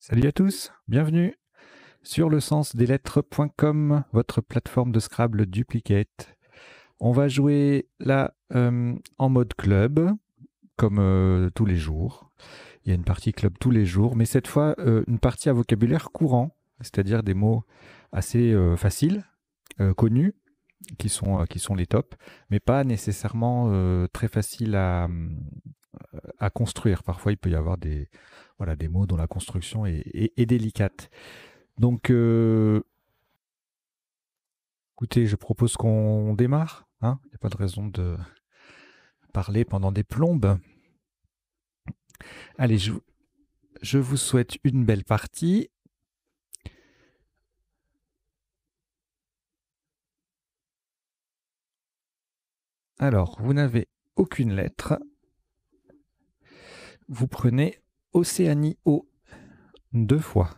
Salut à tous, bienvenue sur le sens des lettres.com, votre plateforme de Scrabble duplicate. On va jouer là en mode club, comme tous les jours. Il y a une partie club tous les jours, mais cette fois une partie à vocabulaire courant, c'est-à-dire des mots assez faciles, connus, qui sont les tops, mais pas nécessairement très faciles à construire. Parfois, il peut y avoir des mots dont la construction est délicate. Donc, écoutez, je propose qu'on démarre. Hein, il n'y a pas de raison de parler pendant des plombes. Allez, je vous souhaite une belle partie. Alors, vous n'avez aucune lettre. Vous prenez Océanie O 2 fois.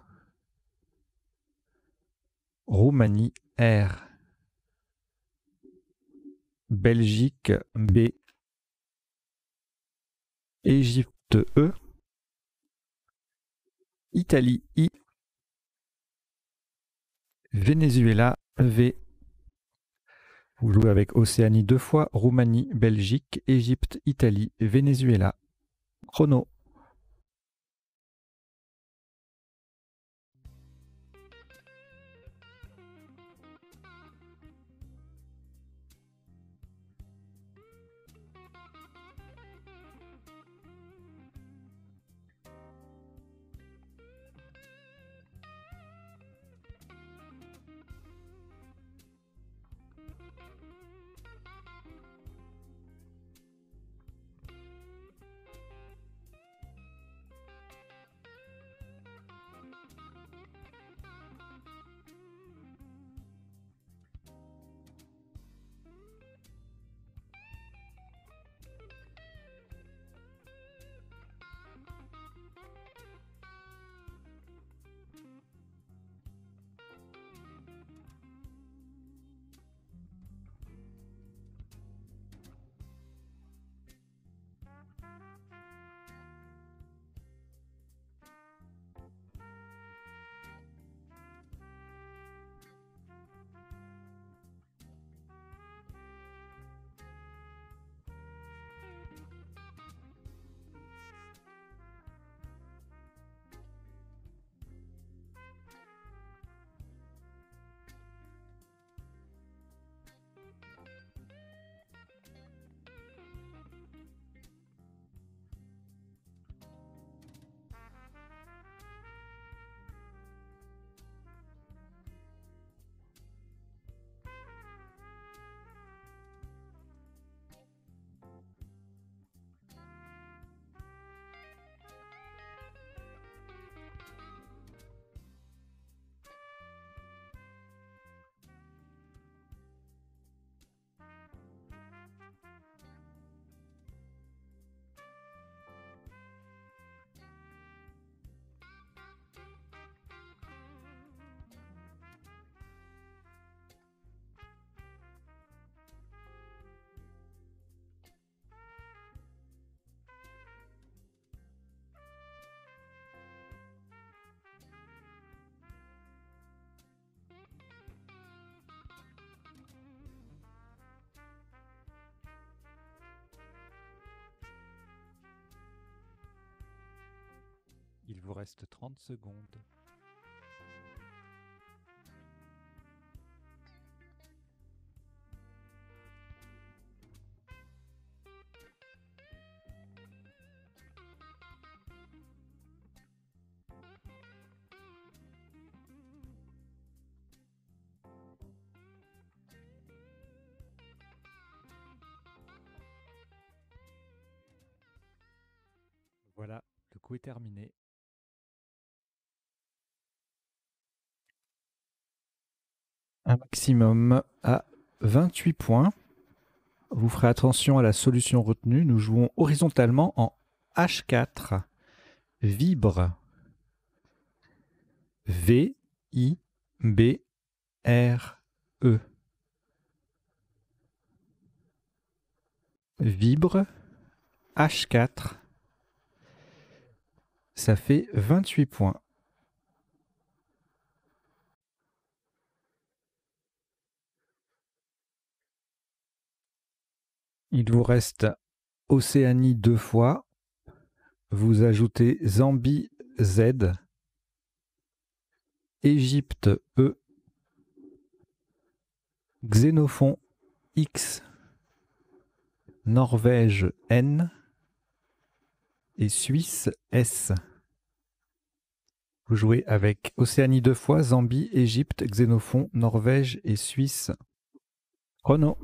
Roumanie R. Belgique B. Égypte E. Italie I. Venezuela V. Vous jouez avec Océanie 2 fois, Roumanie, Belgique, Égypte, Italie, Venezuela. Chrono. Il vous reste 30 secondes. Voilà, le coup est terminé. Un maximum à 28 points. Vous ferez attention à la solution retenue. Nous jouons horizontalement en H4. Vibre. V-I-B-R-E. Vibre. H4. Ça fait 28 points. Il vous reste Océanie 2 fois. Vous ajoutez Zambie Z, Égypte E, Xénophon X, Norvège N et Suisse S. Vous jouez avec Océanie 2 fois, Zambie, Égypte, Xénophon, Norvège et Suisse. Chrono.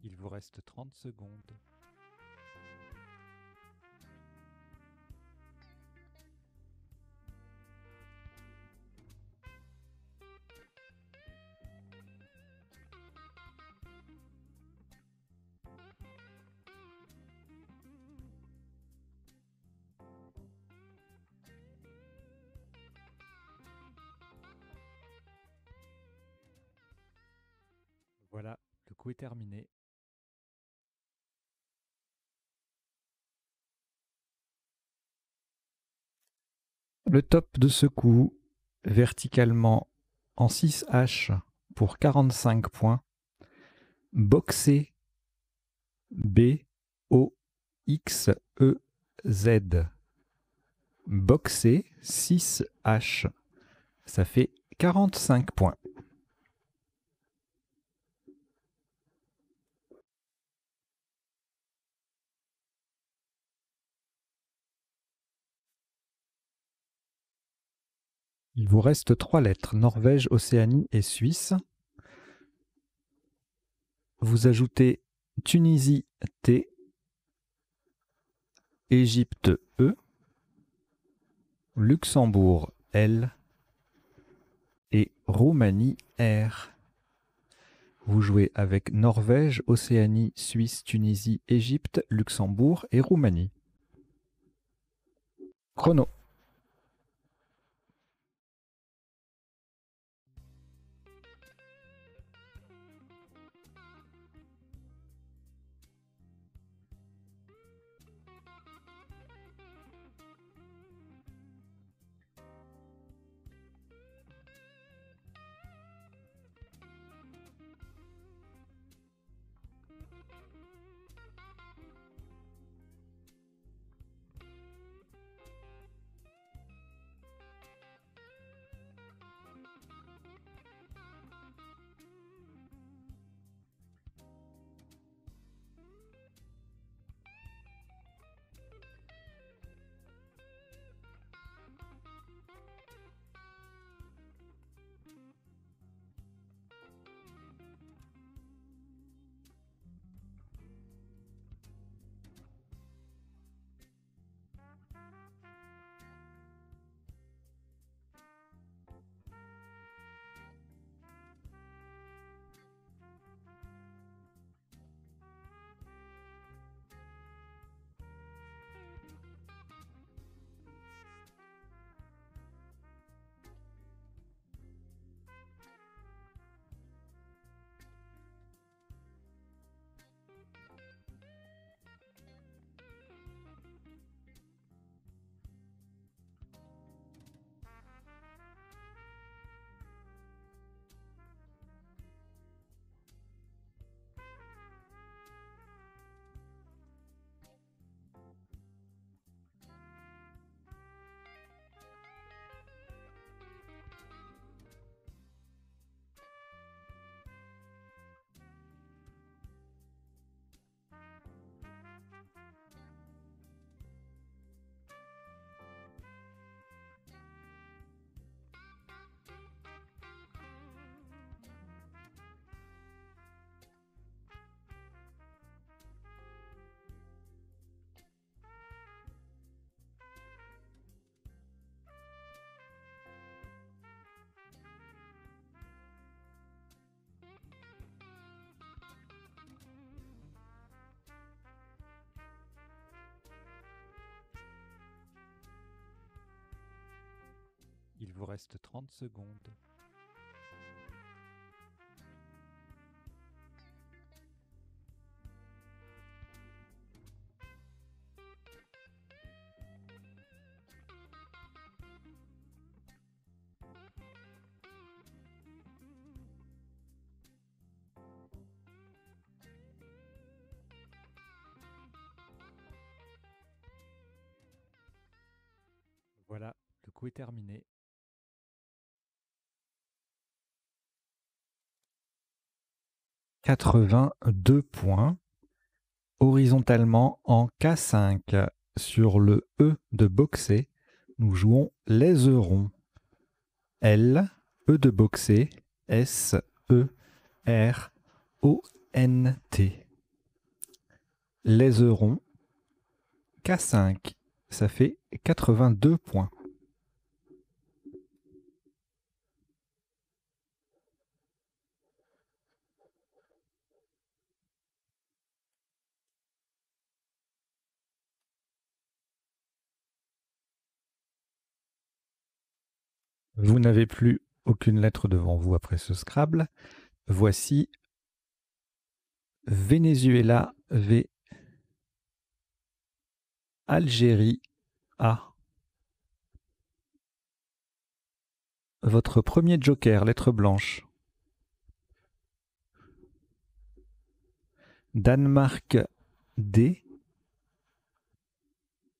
Il vous reste 30 secondes. Voilà, le coup est terminé. Le top de ce coup, verticalement en 6H pour 45 points. Boxé B-O-X-E-Z. Boxé 6H. Ça fait 45 points. Il vous reste 3 lettres, Norvège, Océanie et Suisse. Vous ajoutez Tunisie T, Égypte E, Luxembourg L et Roumanie R. Vous jouez avec Norvège, Océanie, Suisse, Tunisie, Égypte, Luxembourg et Roumanie. Chrono. Il vous reste 30 secondes. Voilà, le coup est terminé. « 82 points. Horizontalement en K5. Sur le E de boxer, nous jouons les eurons. L, E de boxer, S, E, R, O, N, T. Les eurons, K5, ça fait 82 points. Vous n'avez plus aucune lettre devant vous après ce Scrabble. Voici Venezuela V, Algérie A. Votre premier joker, lettre blanche. Danemark D,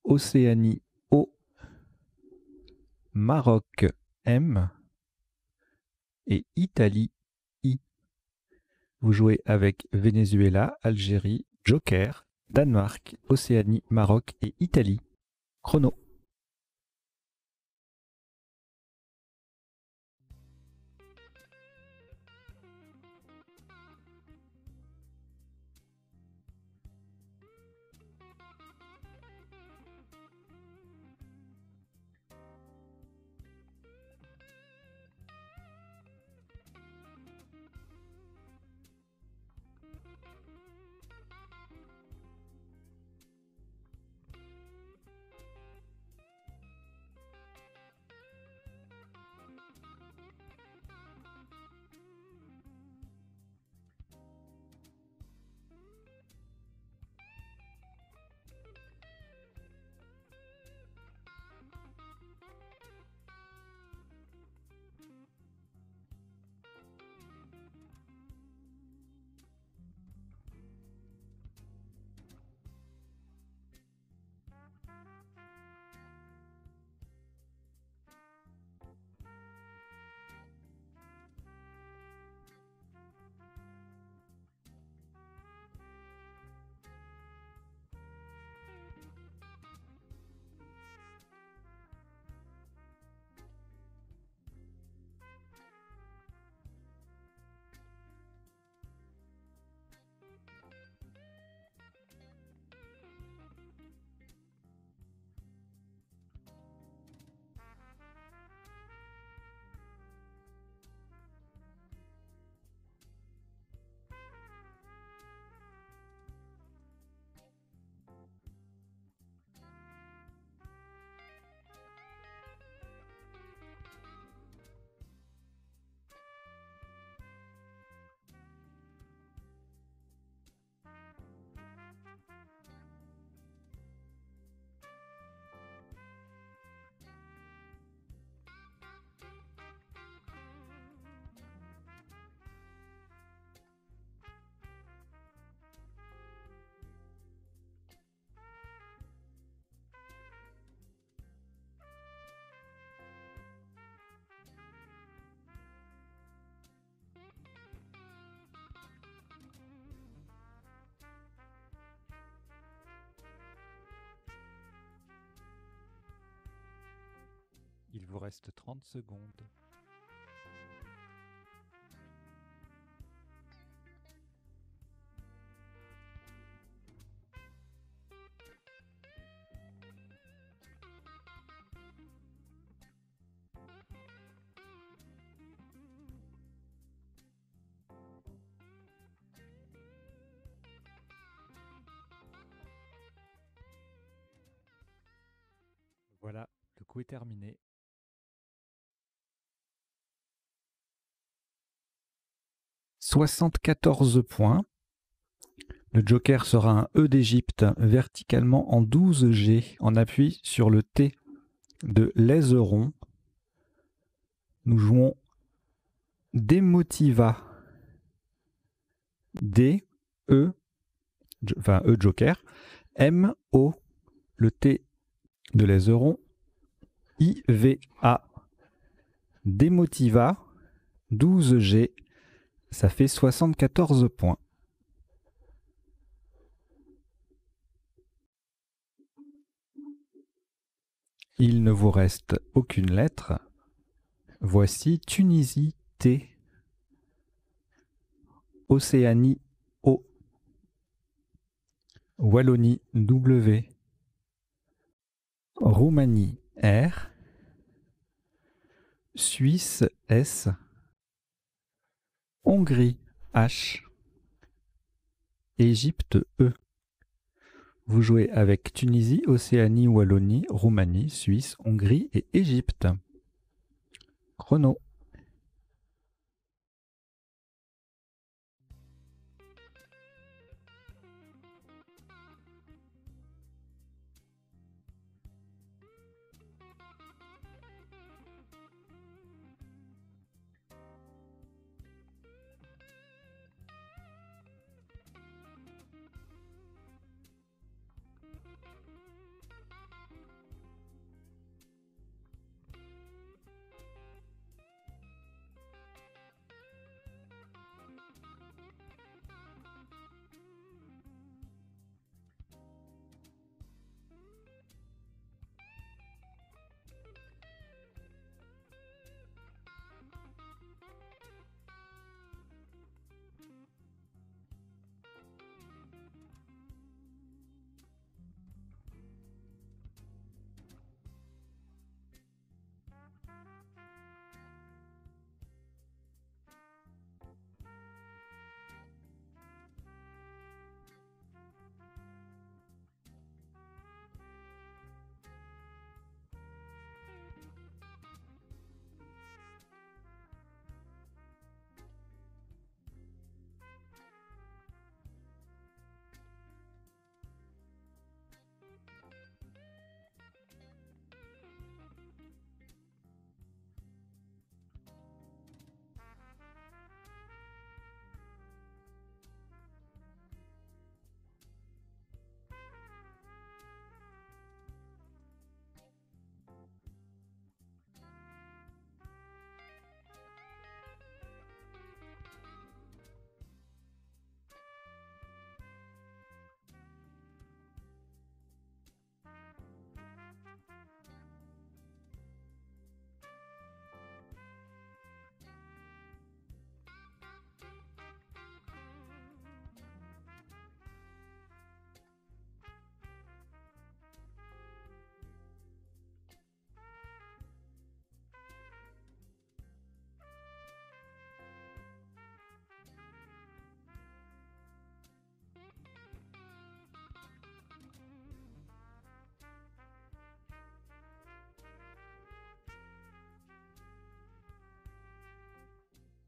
Océanie O, Maroc M et Italie I. Vous jouez avec Venezuela, Algérie, Joker, Danemark, Océanie, Maroc et Italie. Chrono. Il vous reste 30 secondes. Voilà, le coup est terminé. 74 points. Le joker sera un E d'Égypte verticalement en 12 G en appui sur le T de l'aiseron. Nous jouons Démotiva. D, E, enfin E joker, M, O, le T de l'aiseron, I, V, A. Démotiva, 12 G, ça fait 74 points. Il ne vous reste aucune lettre. Voici Tunisie T, Océanie O, Wallonie W, Roumanie R, Suisse S, Hongrie H, Égypte E. Vous jouez avec Tunisie, Océanie, Wallonie, Roumanie, Suisse, Hongrie et Égypte. Chrono.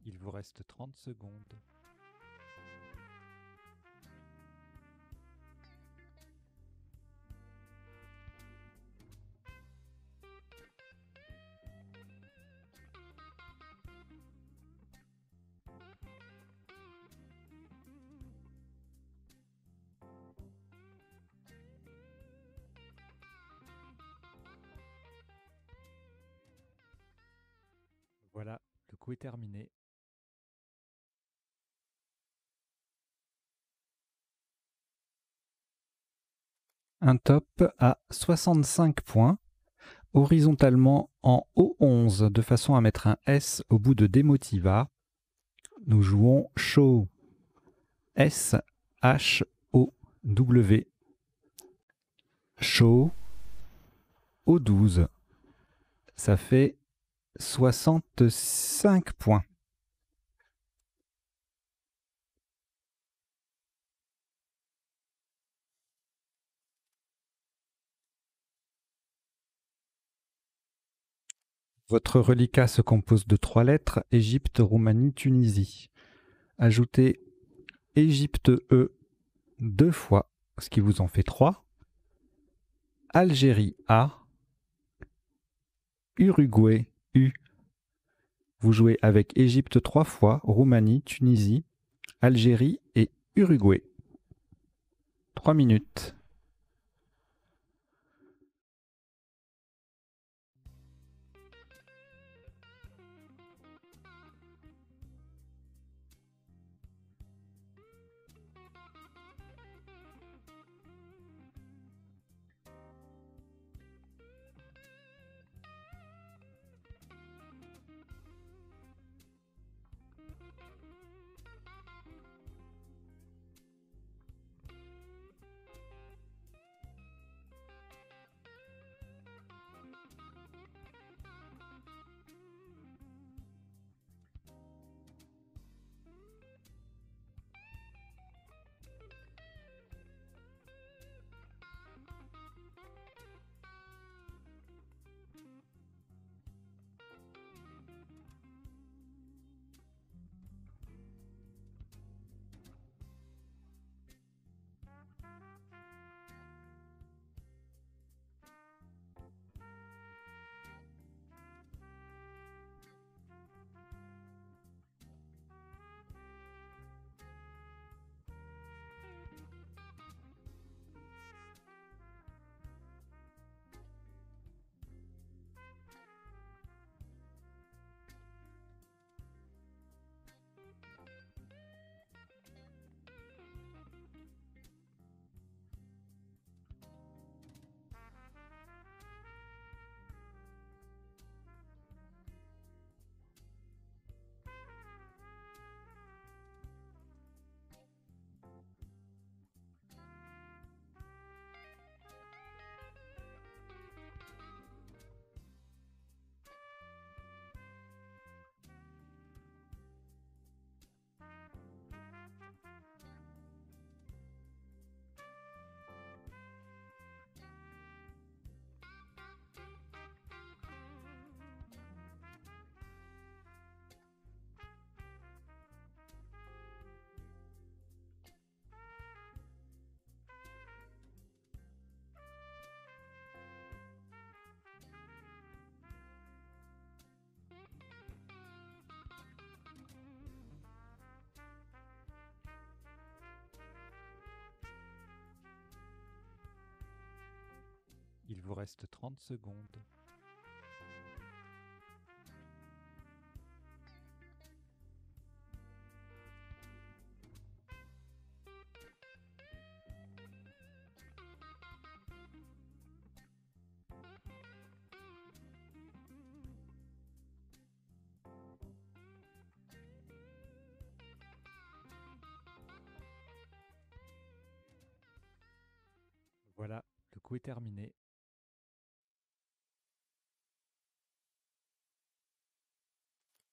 Il vous reste 30 secondes. Voilà, le coup est terminé. Un top à 65 points, horizontalement en O11, de façon à mettre un S au bout de Démotiva. Nous jouons Show. S-H-O-W. Show. O12. Ça fait 65 points. Votre reliquat se compose de 3 lettres, Égypte, Roumanie, Tunisie. Ajoutez Égypte E 2 fois, ce qui vous en fait 3. Algérie A. Uruguay U. Vous jouez avec Égypte 3 fois, Roumanie, Tunisie, Algérie et Uruguay. 3 minutes. Il vous reste 30 secondes. Voilà, le coup est terminé.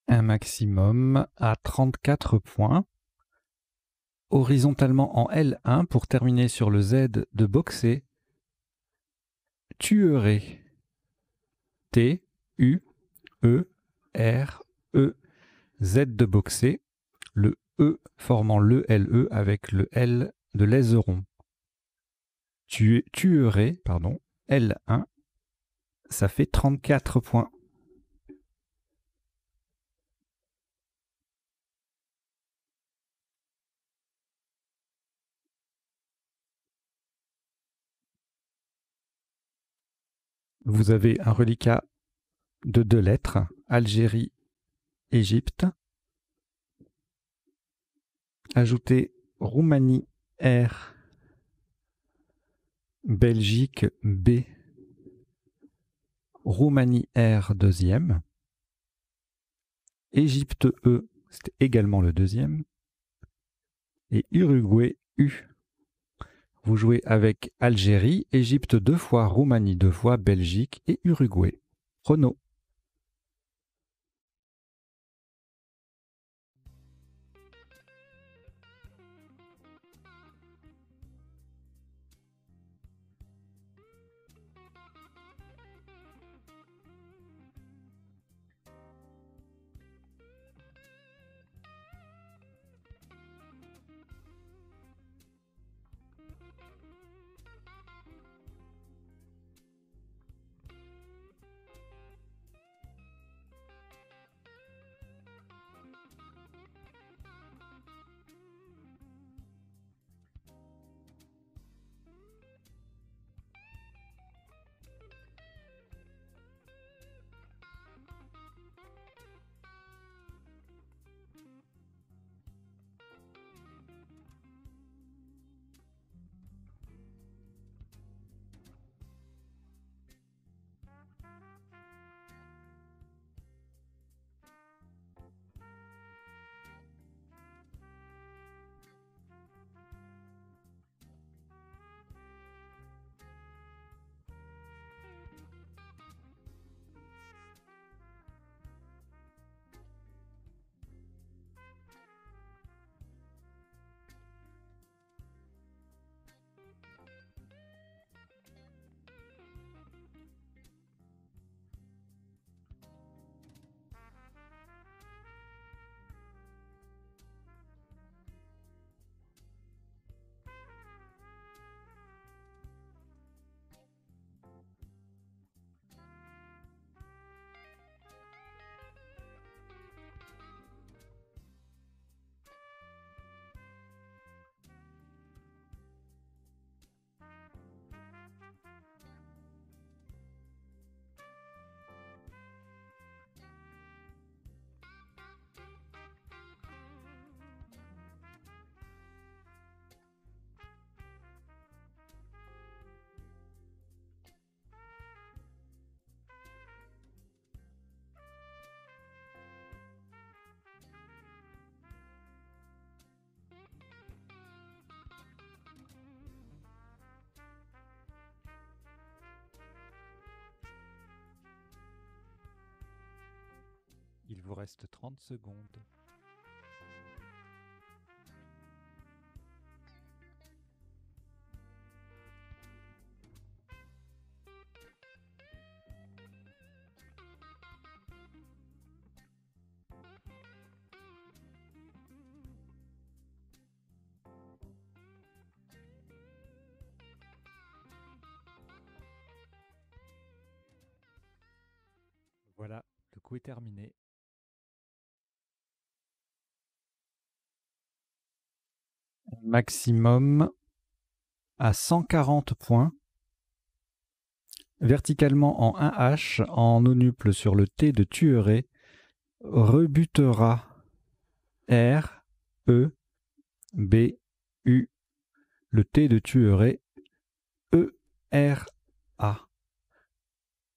Un maximum à 34 points. Horizontalement en L1 pour terminer sur le Z de boxer. Tuerai. T, U, E, R, E. Z de boxer. Le E formant le LE avec le L de l'aiseron. Tuerai, pardon, L1. Ça fait 34 points. Vous avez un reliquat de 2 lettres, Algérie, Égypte. Ajoutez Roumanie R, Belgique B, Roumanie R deuxième, Égypte E, c'était également le deuxième, et Uruguay U. Vous jouez avec Algérie, Égypte 2 fois, Roumanie 2 fois, Belgique et Uruguay. Chrono. Il vous reste 30 secondes. Voilà, le coup est terminé. Maximum à 140 points. Verticalement en 1H, en onuple sur le T de tuerai, rebutera R, E, B, U, le T de tuerai, E, R, A.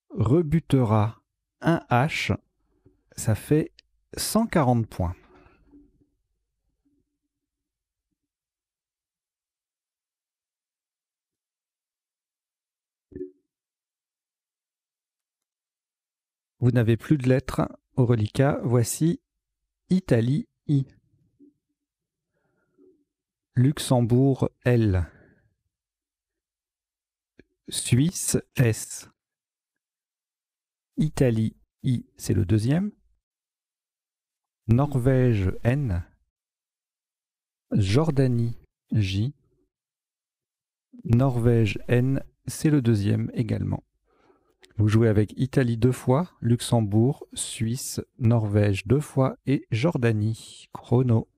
Rebutera 1H, ça fait 140 points. Vous n'avez plus de lettres au reliquat. Voici Italie I, Luxembourg L, Suisse S, Italie I, c'est le deuxième, Norvège N, Jordanie J, Norvège N, c'est le deuxième également. Vous jouez avec Italie 2 fois, Luxembourg, Suisse, Norvège 2 fois et Jordanie. Chrono.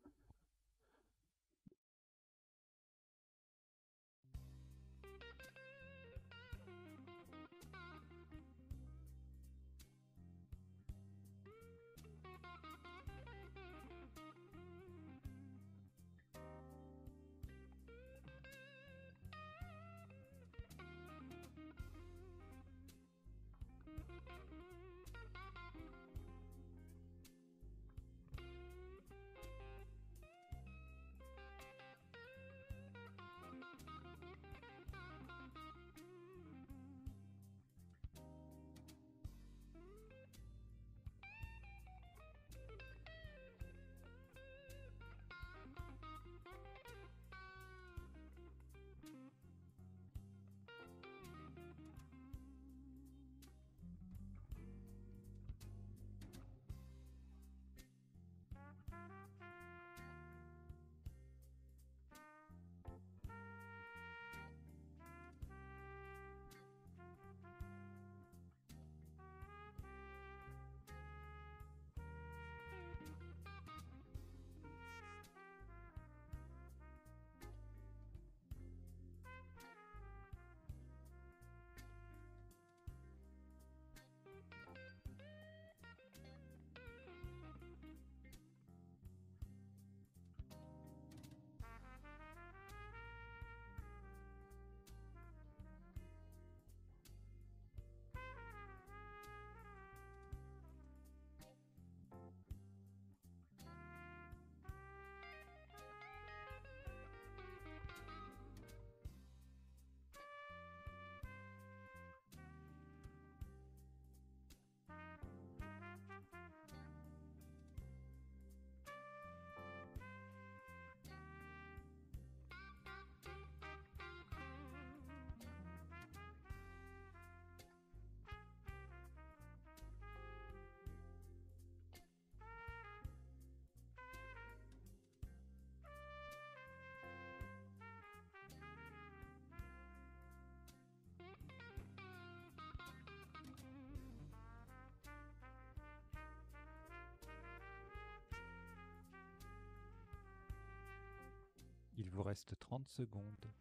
Il vous reste 30 secondes.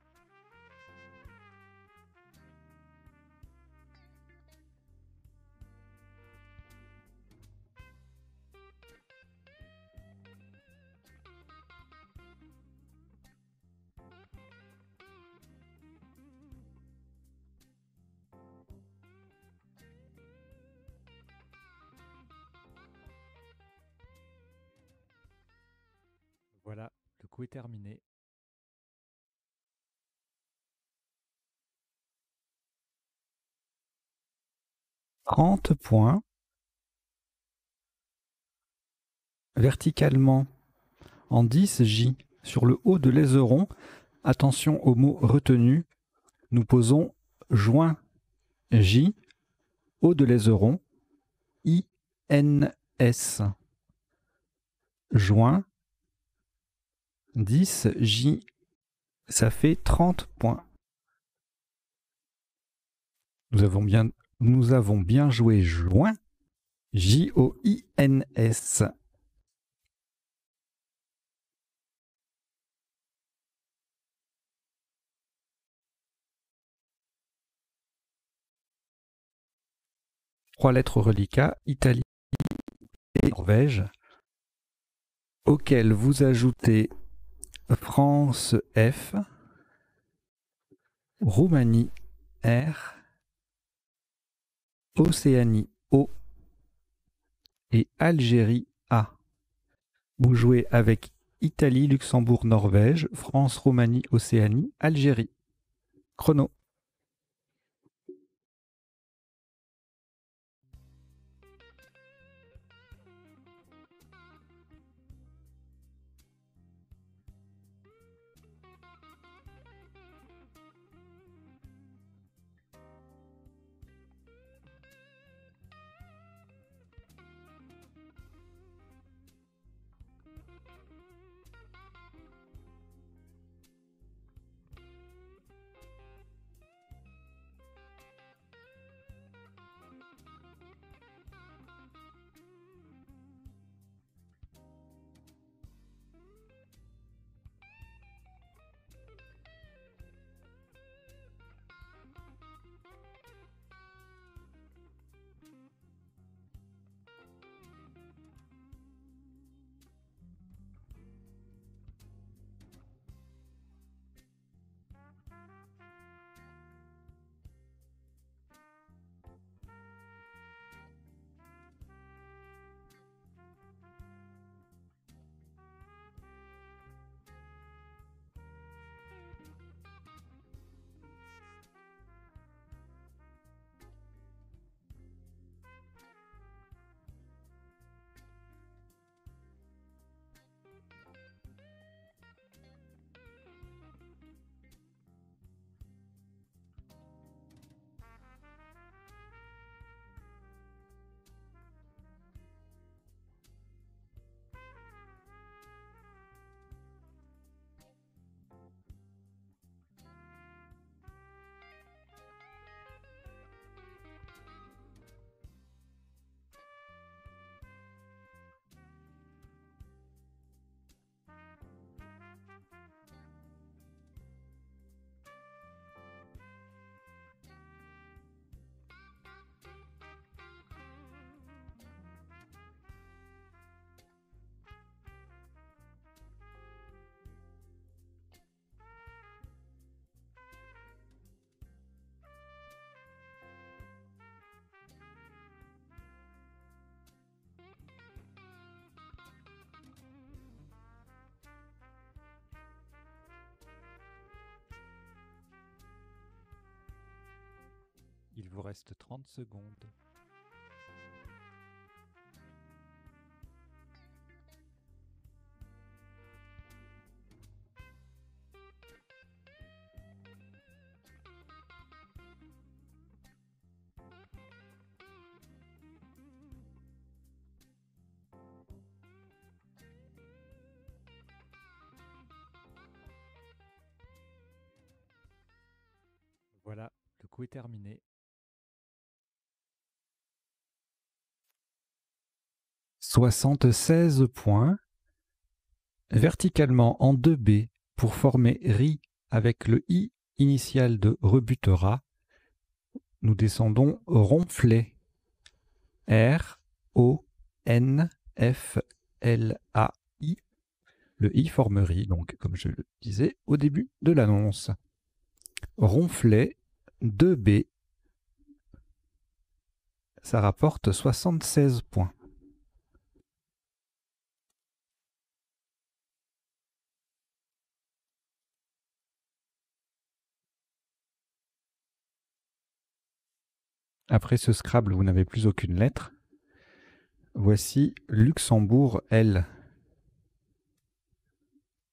Voilà, le coup est terminé. « 30 points. verticalement en 10 J sur le haut de l'aiseron. Attention au mot retenu. Nous posons joint J, haut de l'aiseron, INS. Joint 10 J, ça fait 30 points. Nous avons bien joué joint, J-O-I-N-S. Trois lettres reliquats, Italie et Norvège, auxquelles vous ajoutez France F, Roumanie R, Océanie O et Algérie A. Vous jouez avec Italie, Luxembourg, Norvège, France, Roumanie, Océanie, Algérie. Chrono. Il vous reste 30 secondes. Voilà, le coup est terminé. 76 points. Verticalement en 2B pour former RI avec le I initial de rebutera. Nous descendons ronflet. R-O-N-F-L-A-I. Le I forme RI, donc comme je le disais au début de l'annonce. Ronflet 2B. Ça rapporte 76 points. Après ce Scrabble, vous n'avez plus aucune lettre. Voici Luxembourg L.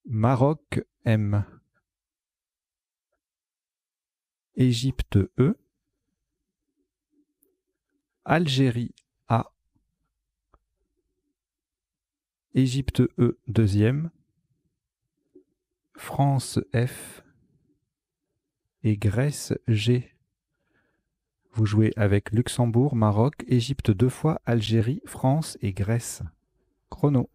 Maroc M. Égypte E. Algérie A. Égypte E deuxième. France F. Et Grèce G. Vous jouez avec Luxembourg, Maroc, Égypte 2 fois, Algérie, France et Grèce. Chrono.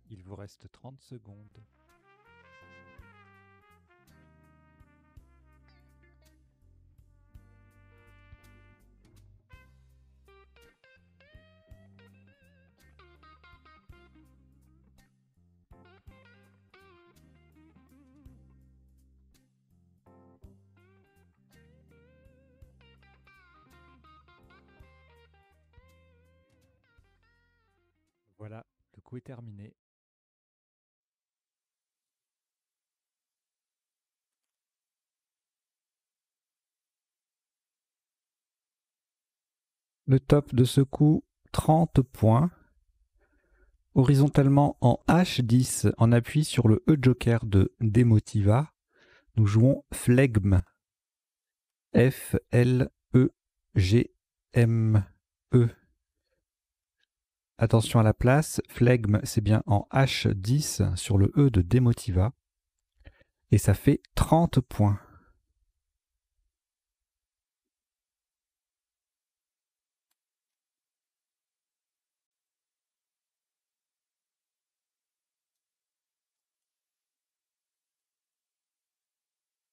Il vous reste 30 secondes. Voilà, le coup est terminé. Le top de ce coup, 30 points. Horizontalement en H10, en appui sur le E-Joker de Demotiva, nous jouons Flegme. F-L-E-G-M-E. Attention à la place, Flegme c'est bien en H10 sur le E de Demotiva. Et ça fait 30 points.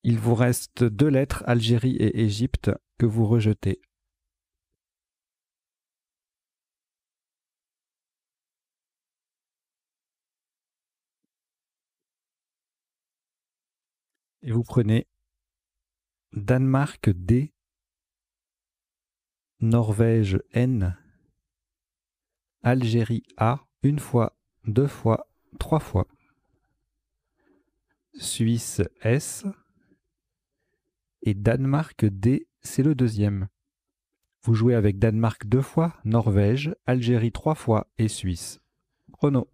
Il vous reste 2 lettres, Algérie et Égypte, que vous rejetez. Et vous prenez Danemark D, Norvège N, Algérie A, une fois, 2 fois, 3 fois, Suisse S, et Danemark D, c'est le deuxième. Vous jouez avec Danemark 2 fois, Norvège, Algérie 3 fois et Suisse. Chrono.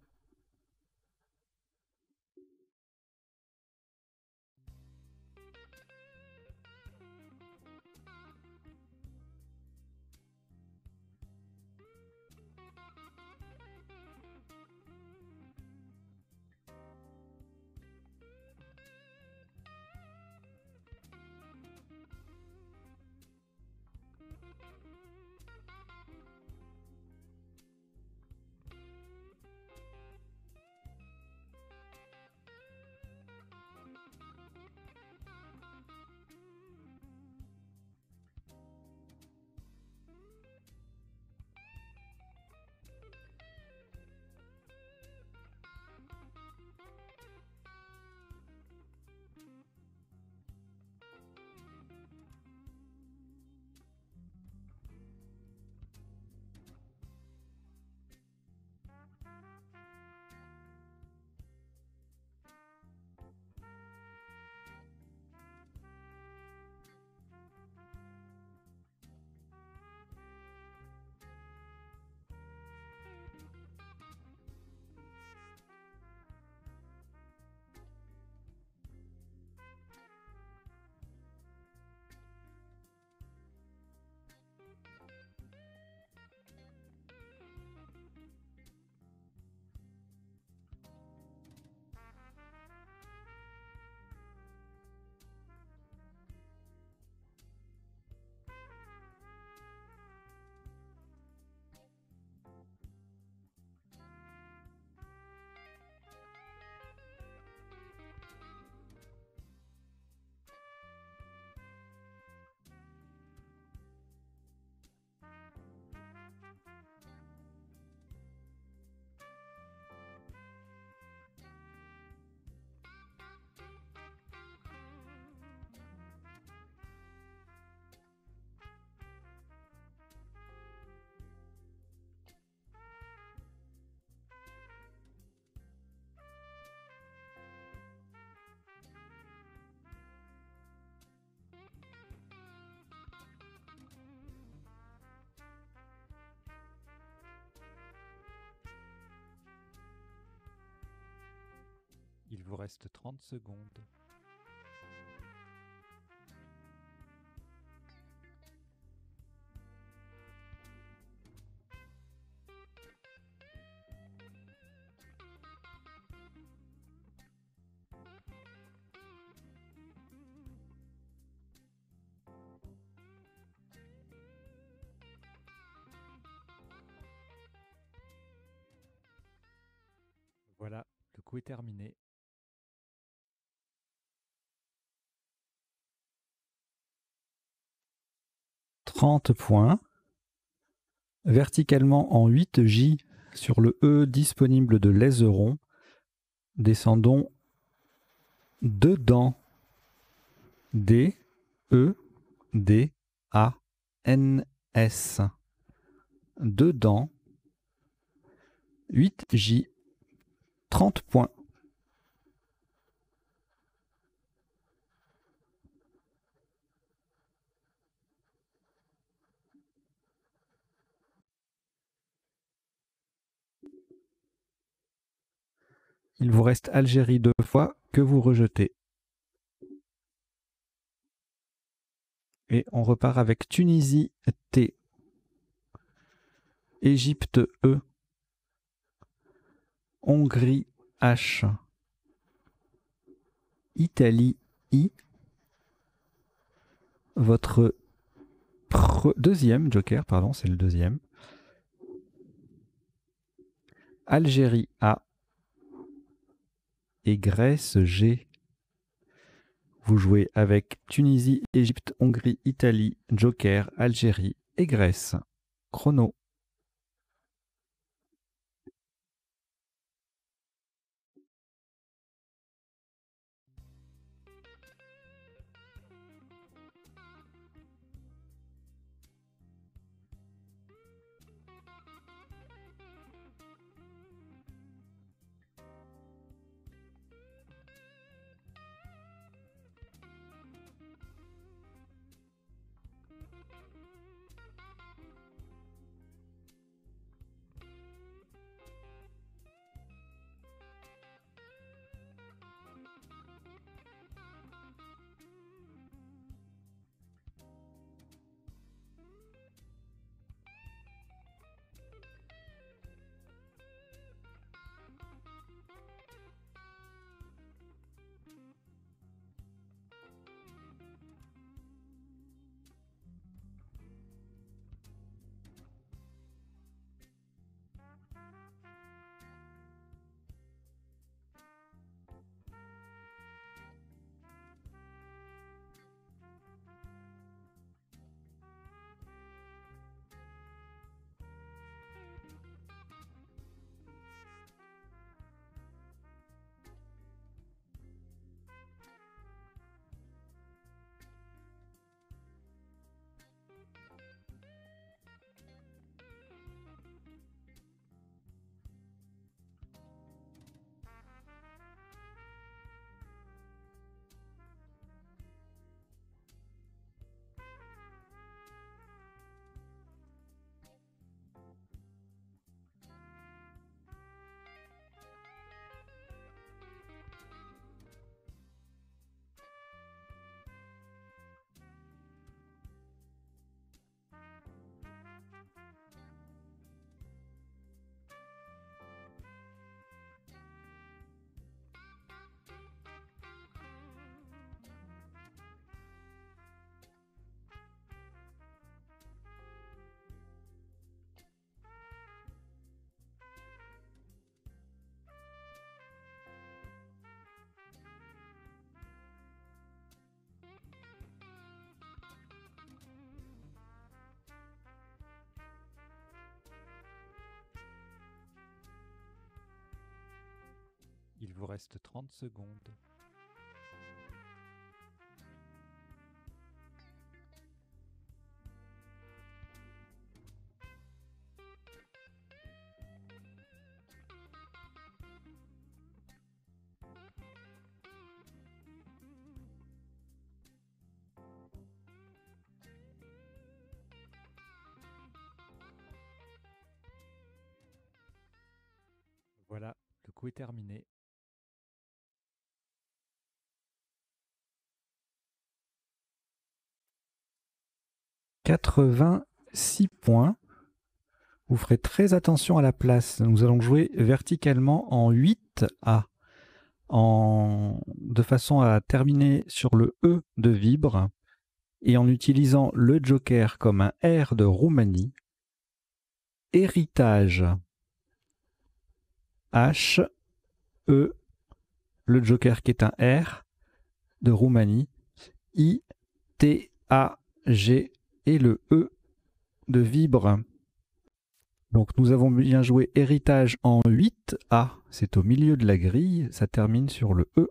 Il vous reste 30 secondes. Voilà, le coup est terminé. « 30 points. Verticalement en 8J sur le E disponible de l'aiseron. Descendons dedans. D, E, D, A, N, S. Dedans. 8J. 30 points. Il vous reste Algérie 2 fois que vous rejetez. Et on repart avec Tunisie T, Égypte E, Hongrie H, Italie I, votre deuxième joker, pardon, c'est le deuxième, Algérie A et Grèce G. Vous jouez avec Tunisie, Égypte, Hongrie, Italie, joker, Algérie et Grèce. Chrono. vous reste 30 secondes. Voilà, le coup est terminé. « 86 points. Vous ferez très attention à la place. Nous allons jouer verticalement en 8A, de façon à terminer sur le E de Vibre et en utilisant le joker comme un R de Roumanie. Héritage H, E, le joker qui est un R de Roumanie, I, T, A, G et le E de Vibre. Donc nous avons bien joué héritage en 8A, c'est au milieu de la grille, ça termine sur le E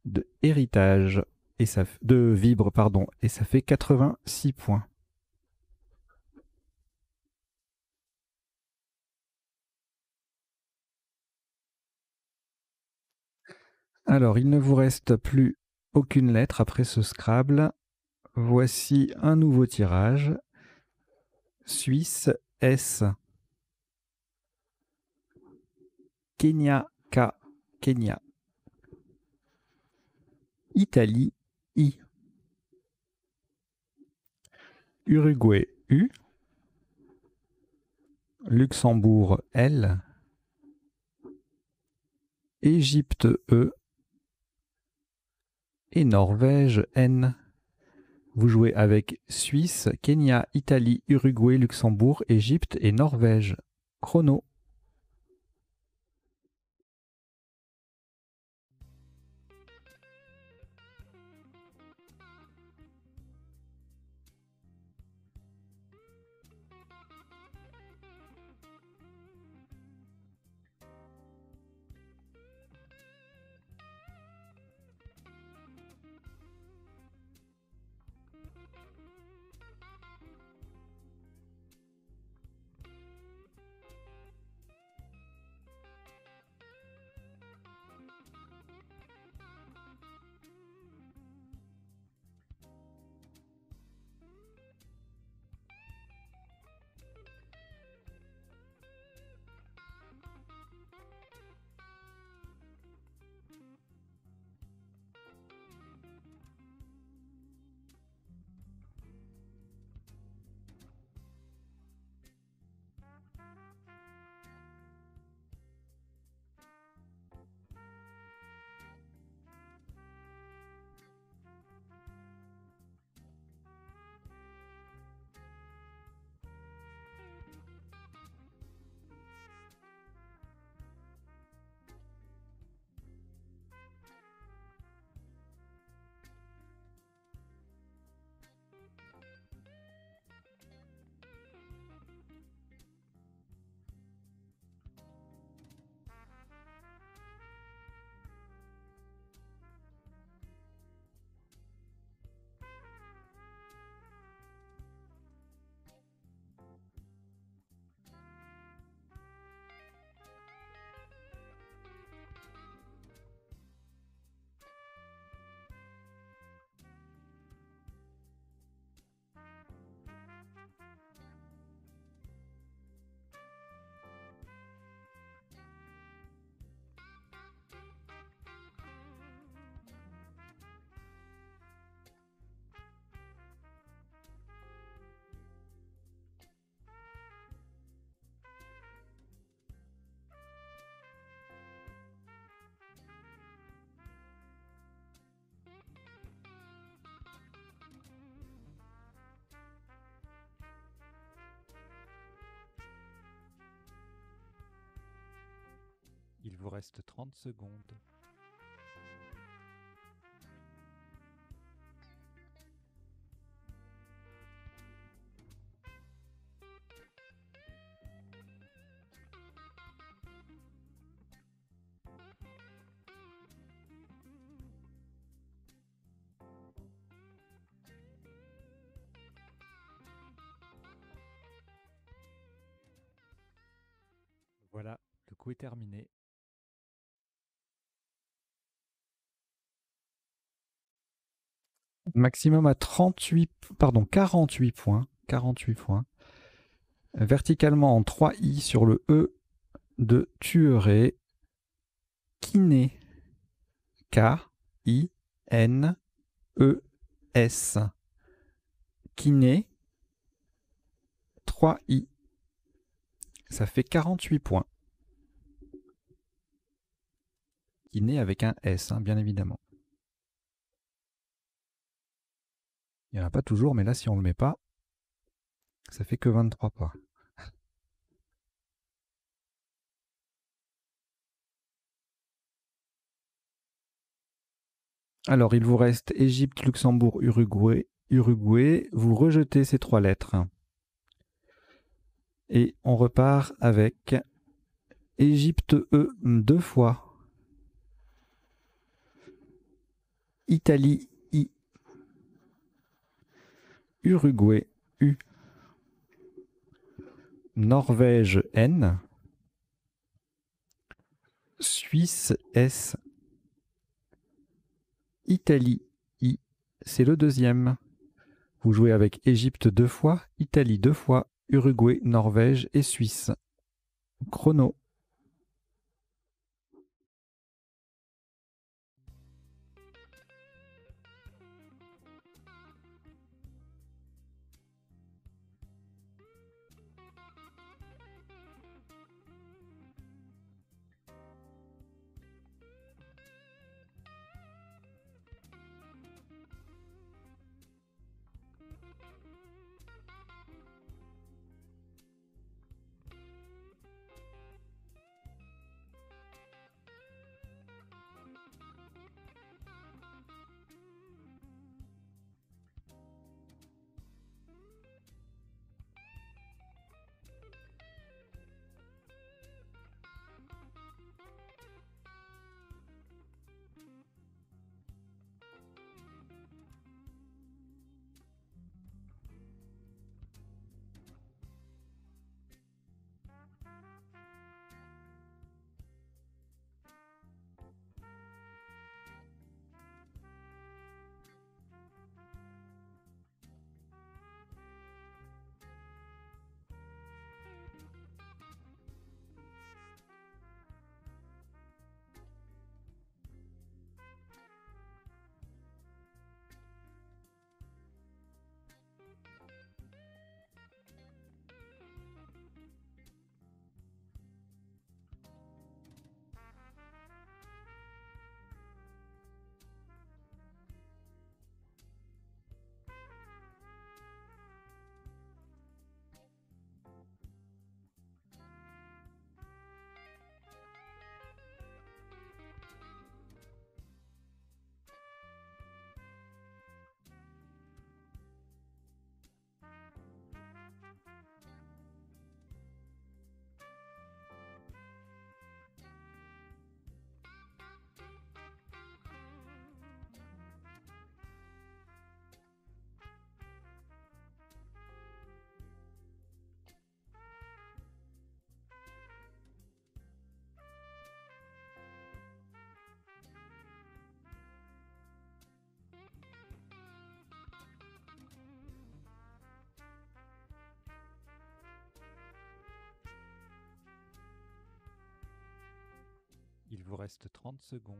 de héritage, et ça, de Vibre, pardon, et ça fait 86 points. Alors, il ne vous reste plus aucune lettre après ce Scrabble. Voici un nouveau tirage. Suisse, S. Kenya, K. Kenya. Italie, I. Uruguay, U. Luxembourg, L. Égypte, E. Et Norvège, N. Vous jouez avec Suisse, Kenya, Italie, Uruguay, Luxembourg, Égypte et Norvège. Chrono. Il vous reste 30 secondes. coup est terminé. Maximum à 48 points. 48 points. Verticalement en 3 i sur le E de tuerai. Kiné. K-I-N-E-S. Kiné. 3 i. Ça fait 48 points. Kiné avec un S, hein, bien évidemment. Il n'y en a pas toujours, mais là, si on ne le met pas, ça fait que 23 points. Alors, il vous reste Égypte, Luxembourg, Uruguay. Vous rejetez ces 3 lettres. Et on repart avec Égypte E 2 fois. Italie I. Uruguay U. Norvège N. Suisse S. Italie I. C'est le deuxième. Vous jouez avec Égypte 2 fois, Italie 2 fois, Uruguay, Norvège et Suisse. Chrono. Il vous reste 30 secondes.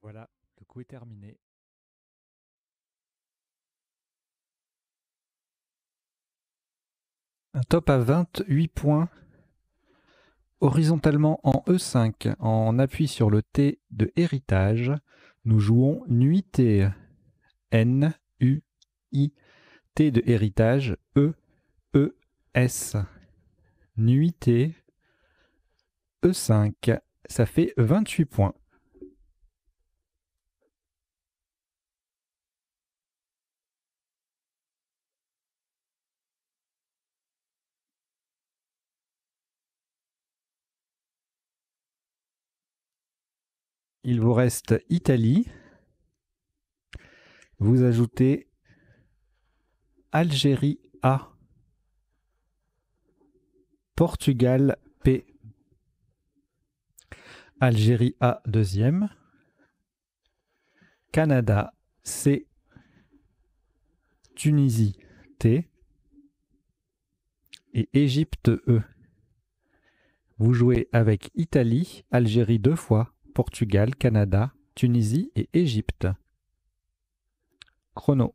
Voilà, le coup est terminé. Un top à 28 points. Horizontalement en E5, en appui sur le T de héritage, nous jouons nuitée. N, U, I, T de héritage, E, E, S. Nuitée. E5, ça fait 28 points. Il vous reste Italie. Vous ajoutez Algérie A. Portugal P. Algérie A deuxième. Canada C. Tunisie T. Et Égypte E. Vous jouez avec Italie, Algérie 2 fois, Portugal, Canada, Tunisie et Égypte. Chrono.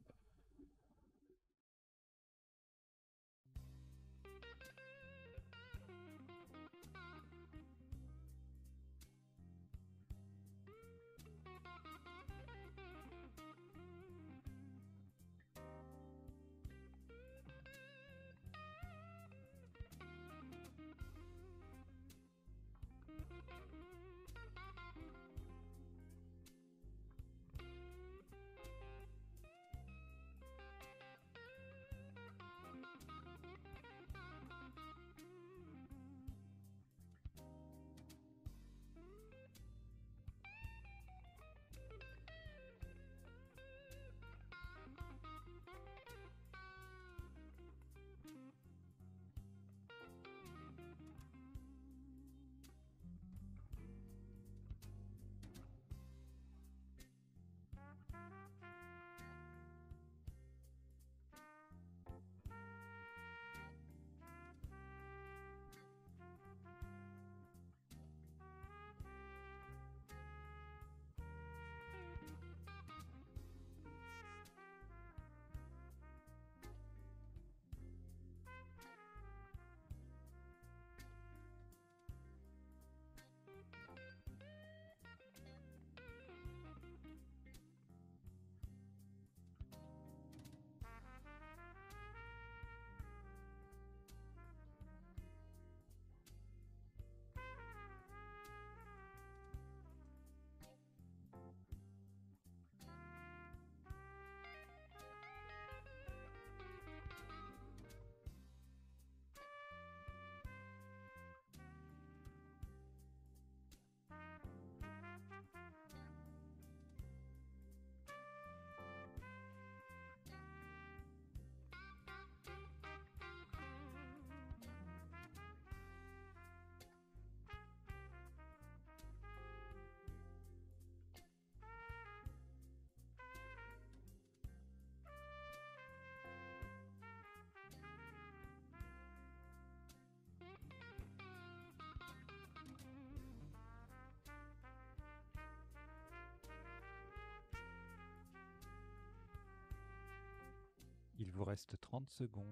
Il vous reste 30 secondes.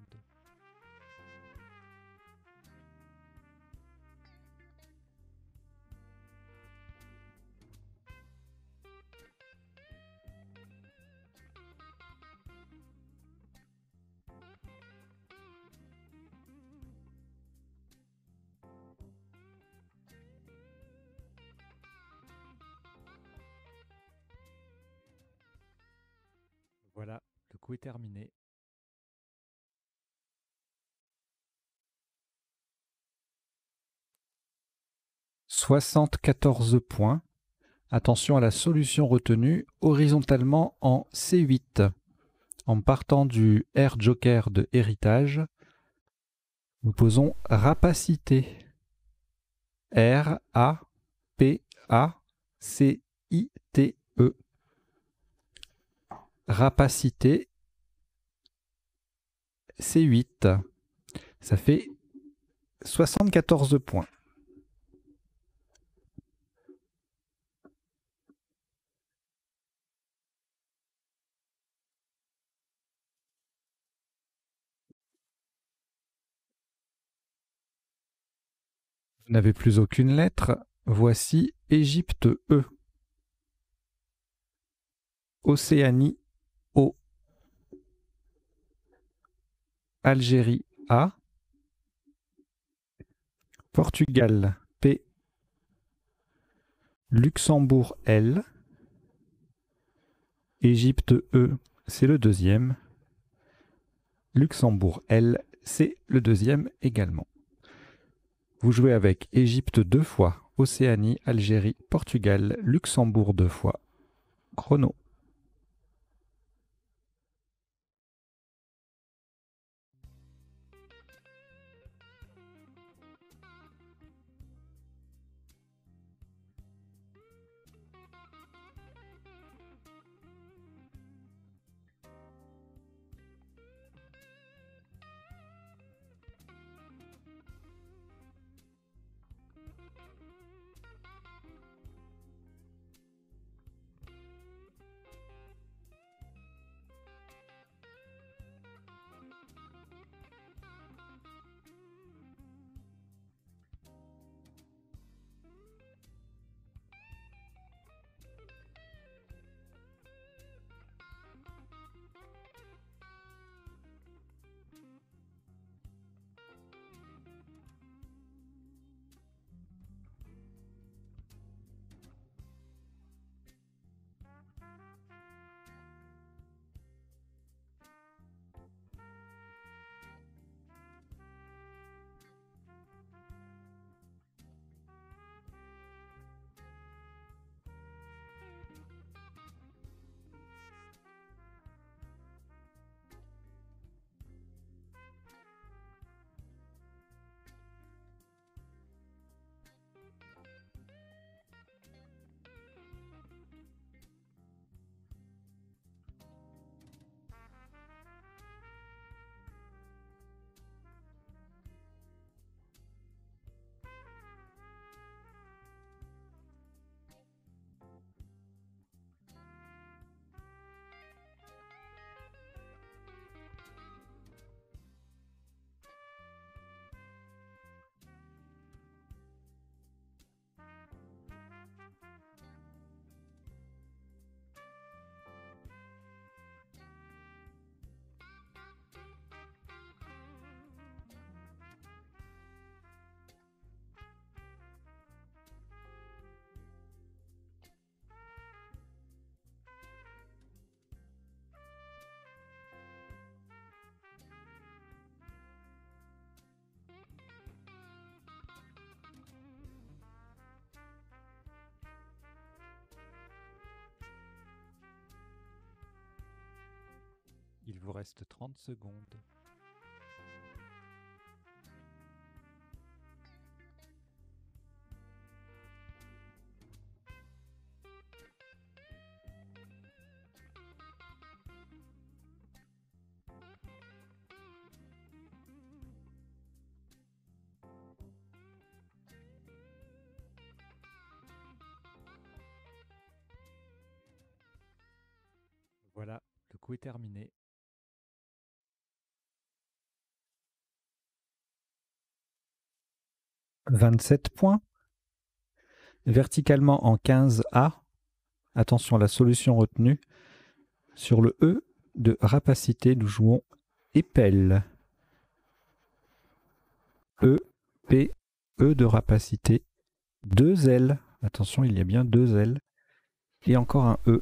Voilà, le coup est terminé. « 74 points. Attention à la solution retenue horizontalement en C8. En partant du R joker de héritage, nous posons rapacité. R-A-P-A-C-I-T-E. Rapacité C8. Ça fait 74 points. Vous n'avez plus aucune lettre. Voici Égypte E. Océanie O. Algérie A. Portugal P. Luxembourg L. Égypte E, c'est le deuxième. Luxembourg L, c'est le deuxième également. Vous jouez avec Égypte 2 fois, Océanie, Algérie, Portugal, Luxembourg 2 fois. Chrono. Il vous reste 30 secondes. Voilà, le coup est terminé. « 27 points. Verticalement en 15A. Attention à la solution retenue. Sur le E de rapacité, nous jouons épelle. E, P, E de rapacité. 2 L. Attention, il y a bien 2 L. Et encore un E.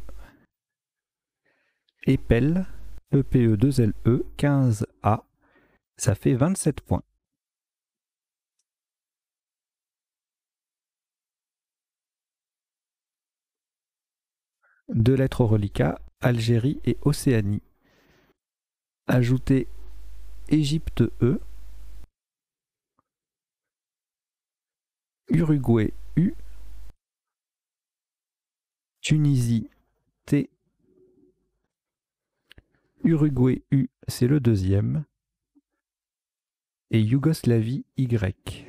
Épelle. EPE 2 LE 15A. Ça fait 27 points. Deux lettres au reliquat, Algérie et Océanie. Ajoutez Égypte E, Uruguay U, Tunisie T, Uruguay U, c'est le deuxième, et Yougoslavie Y.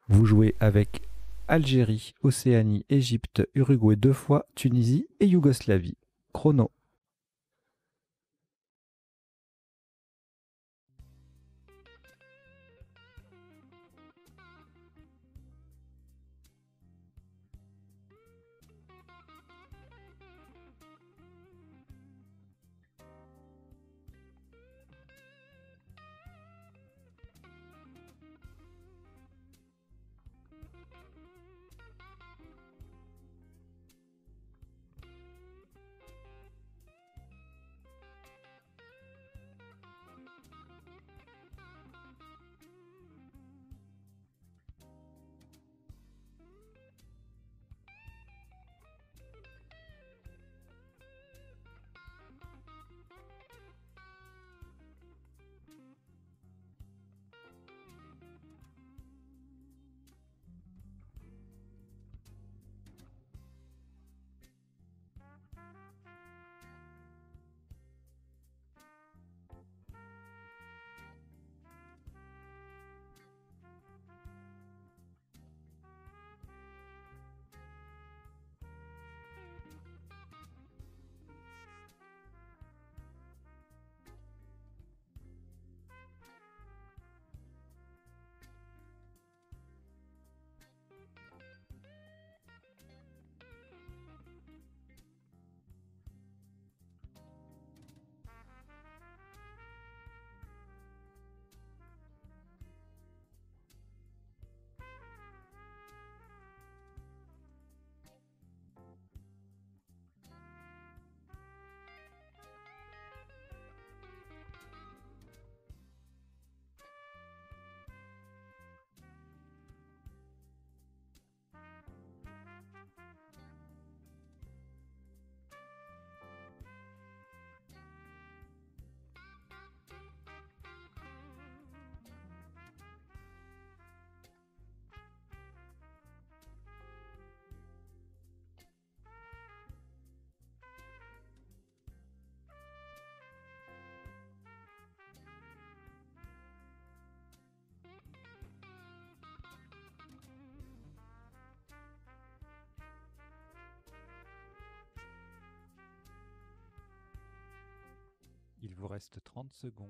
Vous jouez avec Algérie, Océanie, Égypte, Uruguay 2 fois, Tunisie et Yougoslavie. Chrono. Il vous reste 30 secondes.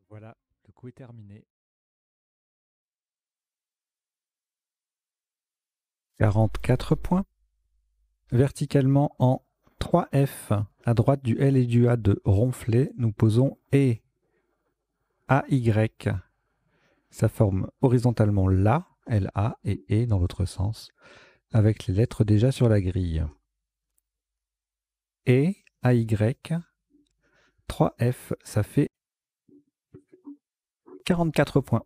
Voilà, le coup est terminé. 44 points. Verticalement en 3F, à droite du L et du A de ronfler, nous posons E, AY. Ça forme horizontalement LA, LA et E dans l'autre sens, avec les lettres déjà sur la grille. E, AY, 3F, ça fait 44 points.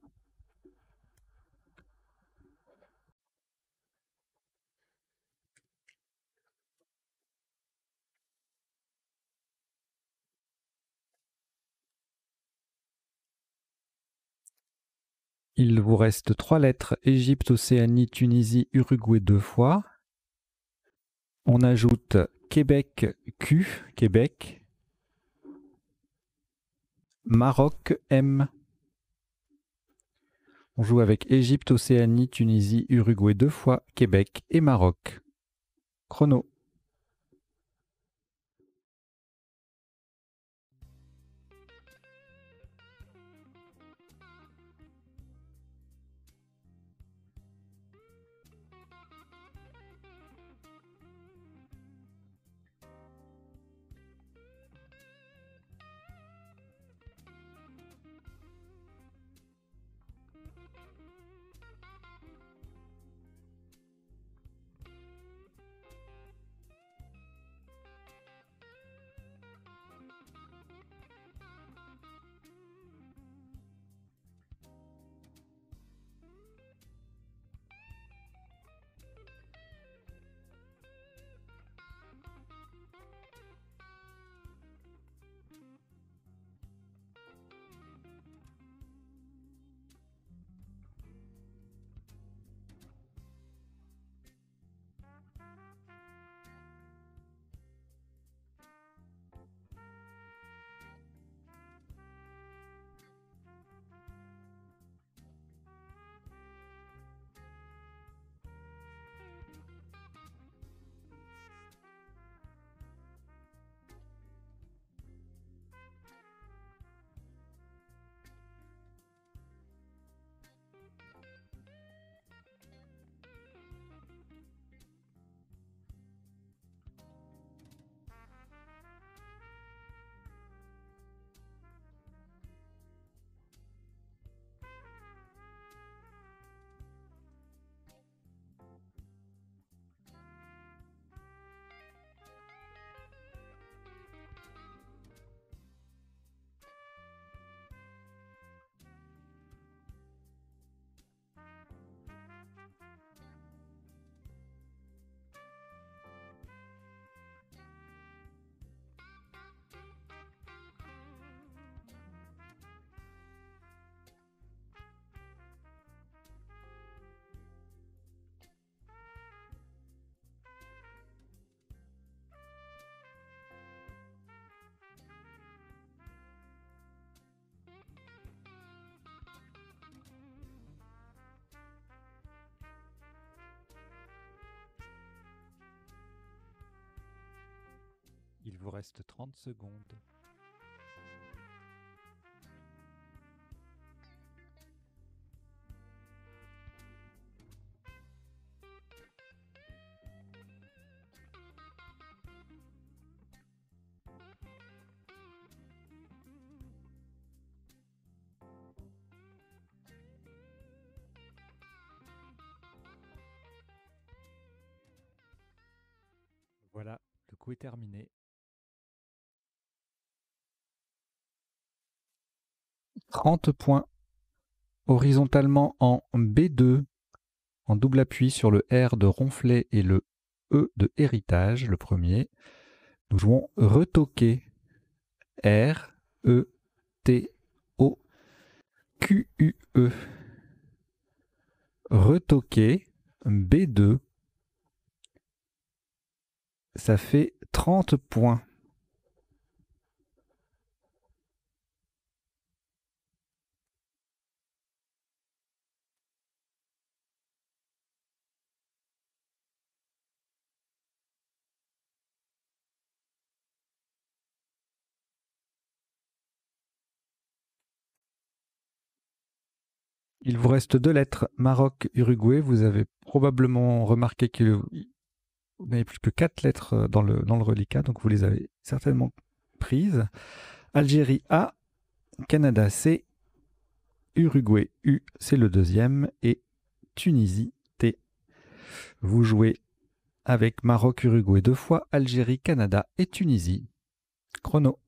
Il vous reste 3 lettres, Égypte, Océanie, Tunisie, Uruguay 2 fois. On ajoute Québec, Q, Québec. Maroc, M. On joue avec Égypte, Océanie, Tunisie, Uruguay 2 fois, Québec et Maroc. Chrono. Il vous reste 30 secondes. Voilà, le coup est terminé. 30 points. Horizontalement en B2, en double appui sur le R de ronfler et le E de héritage, le premier. Nous jouons retoquer. R, E, T, O. QUE. Retoqué, B2. Ça fait 30 points. Il vous reste 2 lettres, Maroc, Uruguay. Vous avez probablement remarqué que vous n'avez plus que 4 lettres dans le reliquat, donc vous les avez certainement prises. Algérie A, Canada C, Uruguay U, c'est le deuxième, et Tunisie T. Vous jouez avec Maroc, Uruguay 2 fois, Algérie, Canada et Tunisie. Chrono.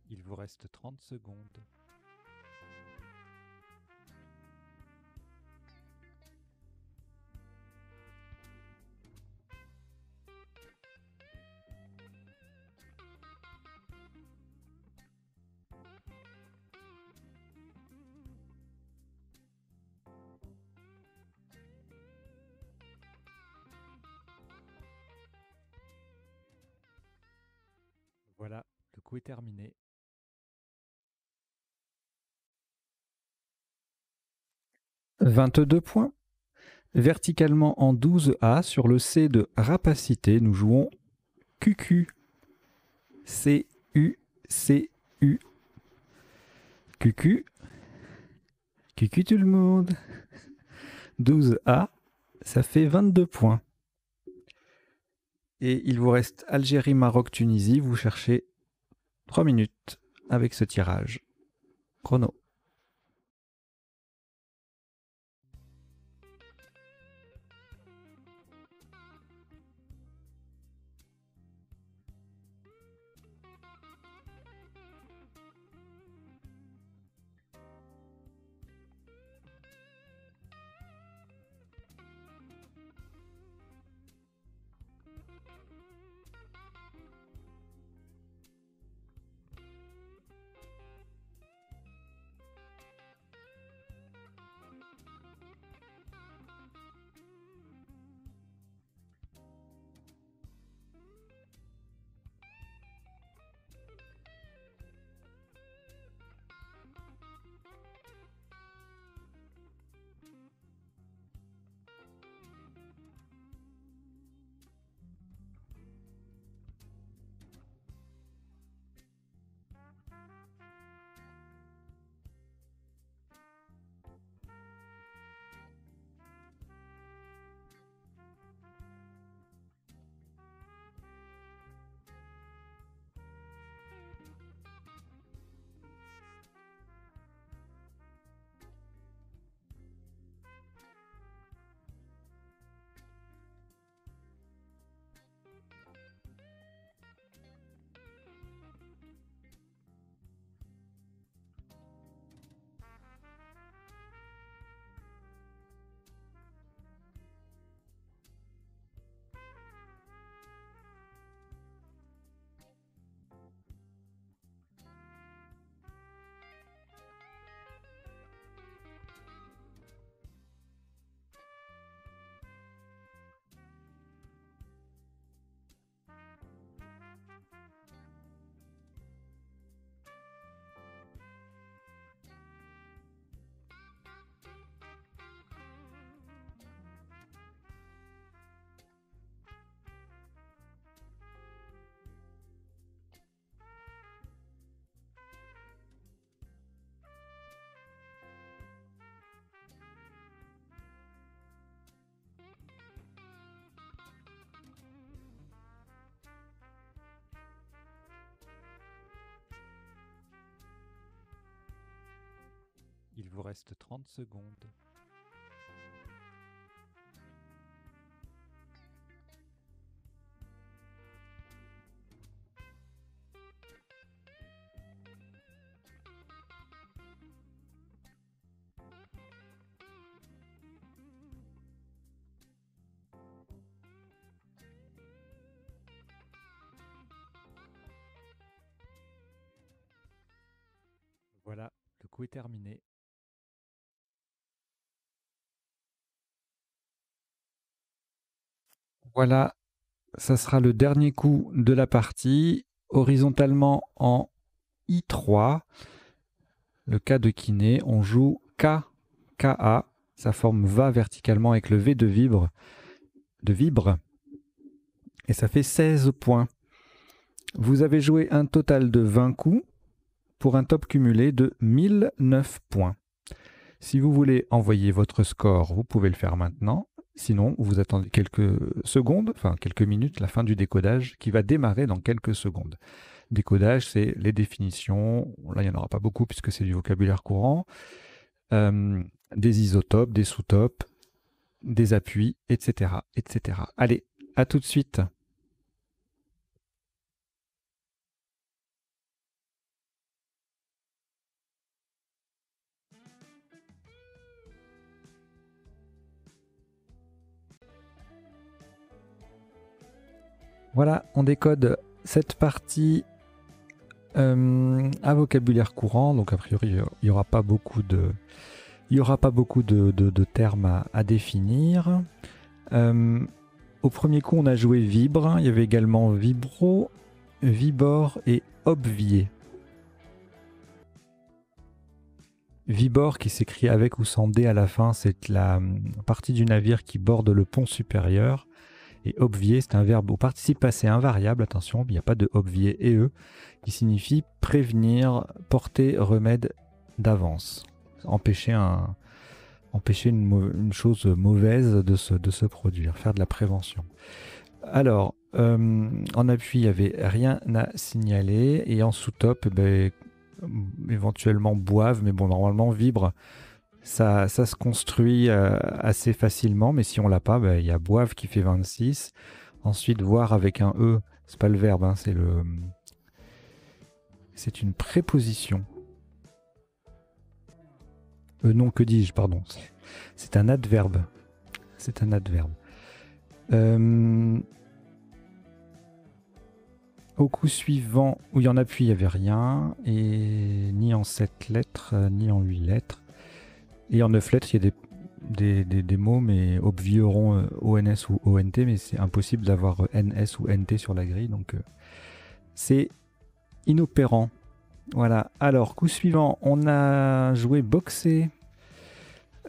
Il vous reste 30 secondes. Voilà, le coup est terminé. « 22 points. Verticalement en 12A, sur le C de rapacité, nous jouons QQ. C-U, C-U. QQ. QQ tout le monde. 12A, ça fait 22 points. Et il vous reste Algérie, Maroc, Tunisie. Vous cherchez 3 minutes avec ce tirage. Chrono. vous reste 30 secondes. Voilà, le coup est terminé. Voilà, ça sera le dernier coup de la partie, horizontalement en I3. Le K de kiné, on joue K, KA, sa forme va verticalement avec le V de vibre, et ça fait 16 points. Vous avez joué un total de 20 coups pour un top cumulé de 1009 points. Si vous voulez envoyer votre score, vous pouvez le faire maintenant. Sinon, vous attendez quelques secondes, enfin quelques minutes, la fin du décodage qui va démarrer dans quelques secondes. Décodage, c'est les définitions. Là, il n'y en aura pas beaucoup puisque c'est du vocabulaire courant. Des isotopes, des sous-topes, des appuis, etc., etc. Allez, à tout de suite. Voilà, on décode cette partie à vocabulaire courant, donc a priori il n'y aura pas beaucoup de termes à définir. Au premier coup, on a joué vibre, il y avait également vibro, vibor et obvier. Vibor qui s'écrit avec ou sans D à la fin, c'est la partie du navire qui borde le pont supérieur. Et obvier, c'est un verbe au participe passé invariable, attention, il n'y a pas de obvier et eux, qui signifie prévenir, porter remède d'avance, empêcher une chose mauvaise de se produire, faire de la prévention. Alors, en appui, il n'y avait rien à signaler, et en sous-top, éventuellement boivent, mais bon, normalement vibre. Ça se construit assez facilement, mais si on l'a pas, il y a boivre qui fait 26. Ensuite, voir avec un E, c'est pas le verbe, hein, c'est une préposition. Non, que dis-je, pardon. C'est un adverbe. C'est un adverbe. Au coup suivant, où il y en a puis, il n'y avait rien, et ni en 7 lettres, ni en 8 lettres. Et en 9 lettres, il y a des mots, mais obvieront ONS ou ONT, mais c'est impossible d'avoir NS ou NT sur la grille, donc c'est inopérant. Voilà. Alors, coup suivant, on a joué boxer.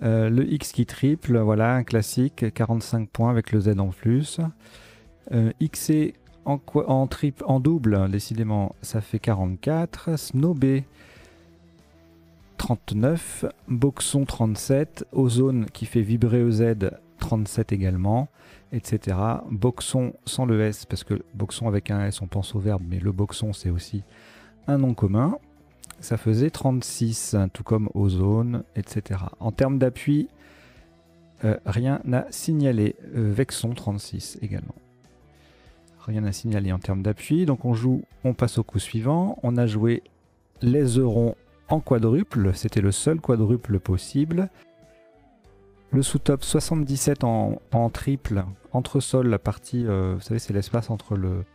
Le X qui triple, voilà, un classique, 45 points avec le Z en plus. XC en double, décidément, ça fait 44. Snobé, 39, Boxon 37, Ozone qui fait vibrer EZ 37 également, etc. Boxon sans le S, parce que Boxon avec un S on pense au verbe, mais le Boxon c'est aussi un nom commun. Ça faisait 36, tout comme Ozone, etc. En termes d'appui, rien à signaler. Vexon 36 également. Rien à signaler en termes d'appui. Donc on passe au coup suivant. On a joué les eurons en quadruple, c'était le seul quadruple possible. Le sous-top 77 en triple, entresol, la partie, vous savez, c'est l'espace entre le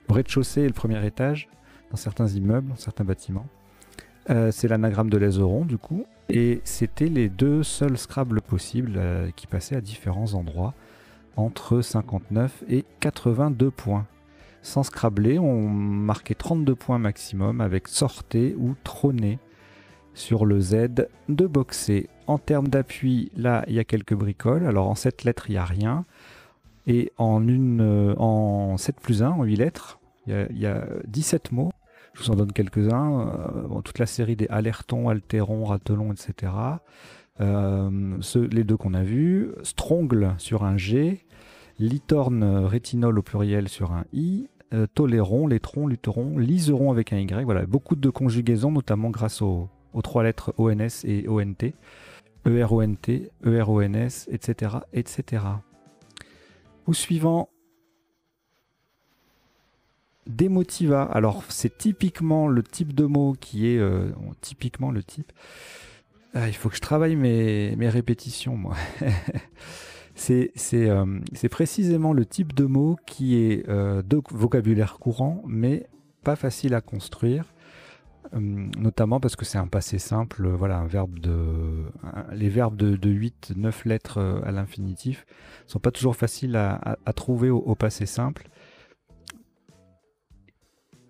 rez-de-chaussée et le premier étage, dans certains immeubles, dans certains bâtiments. C'est l'anagramme de l'aiseron, du coup, et c'était les deux seuls Scrabble possibles qui passaient à différents endroits, entre 59 et 82 points. Sans Scrabbler, on marquait 32 points maximum avec sortez ou trôner sur le Z de boxer. En termes d'appui, là, il y a quelques bricoles. Alors en 7 lettres, il n'y a rien. Et en 7 plus 1, en 8 lettres, il y a 17 mots. Je vous en donne quelques-uns. Toute la série des alertons, altéron, ratelon, etc. Les deux qu'on a vus. Strongle sur un G. Litorne, rétinol au pluriel sur un I. Toléron, laitron, luteron, liseron avec un Y. Voilà, beaucoup de conjugaisons, notamment grâce au aux 3 lettres ONS et ONT, ERONT, ERONS, etc., etc. Coup suivant, démotiva. Alors, c'est typiquement le type de mot qui est typiquement le type. Il faut que je travaille mes répétitions, moi. C'est précisément le type de mot qui est de vocabulaire courant, mais pas facile à construire, notamment parce que c'est un passé simple. Voilà, les verbes de 8-9 lettres à l'infinitif ne sont pas toujours faciles à trouver au passé simple,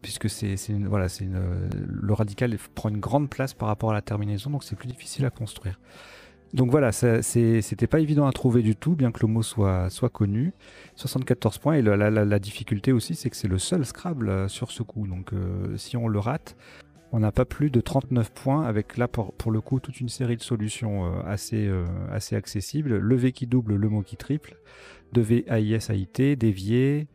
puisque le radical prend une grande place par rapport à la terminaison, donc c'est plus difficile à construire. Donc voilà, c'était pas évident à trouver du tout, bien que le mot soit connu. 74 points, et la difficulté aussi, c'est que c'est le seul Scrabble sur ce coup. Donc si on le rate, on n'a pas plus de 39 points, avec là pour le coup toute une série de solutions assez accessibles. Le V qui double, le mot qui triple, DEVAIS-AIT, dévier,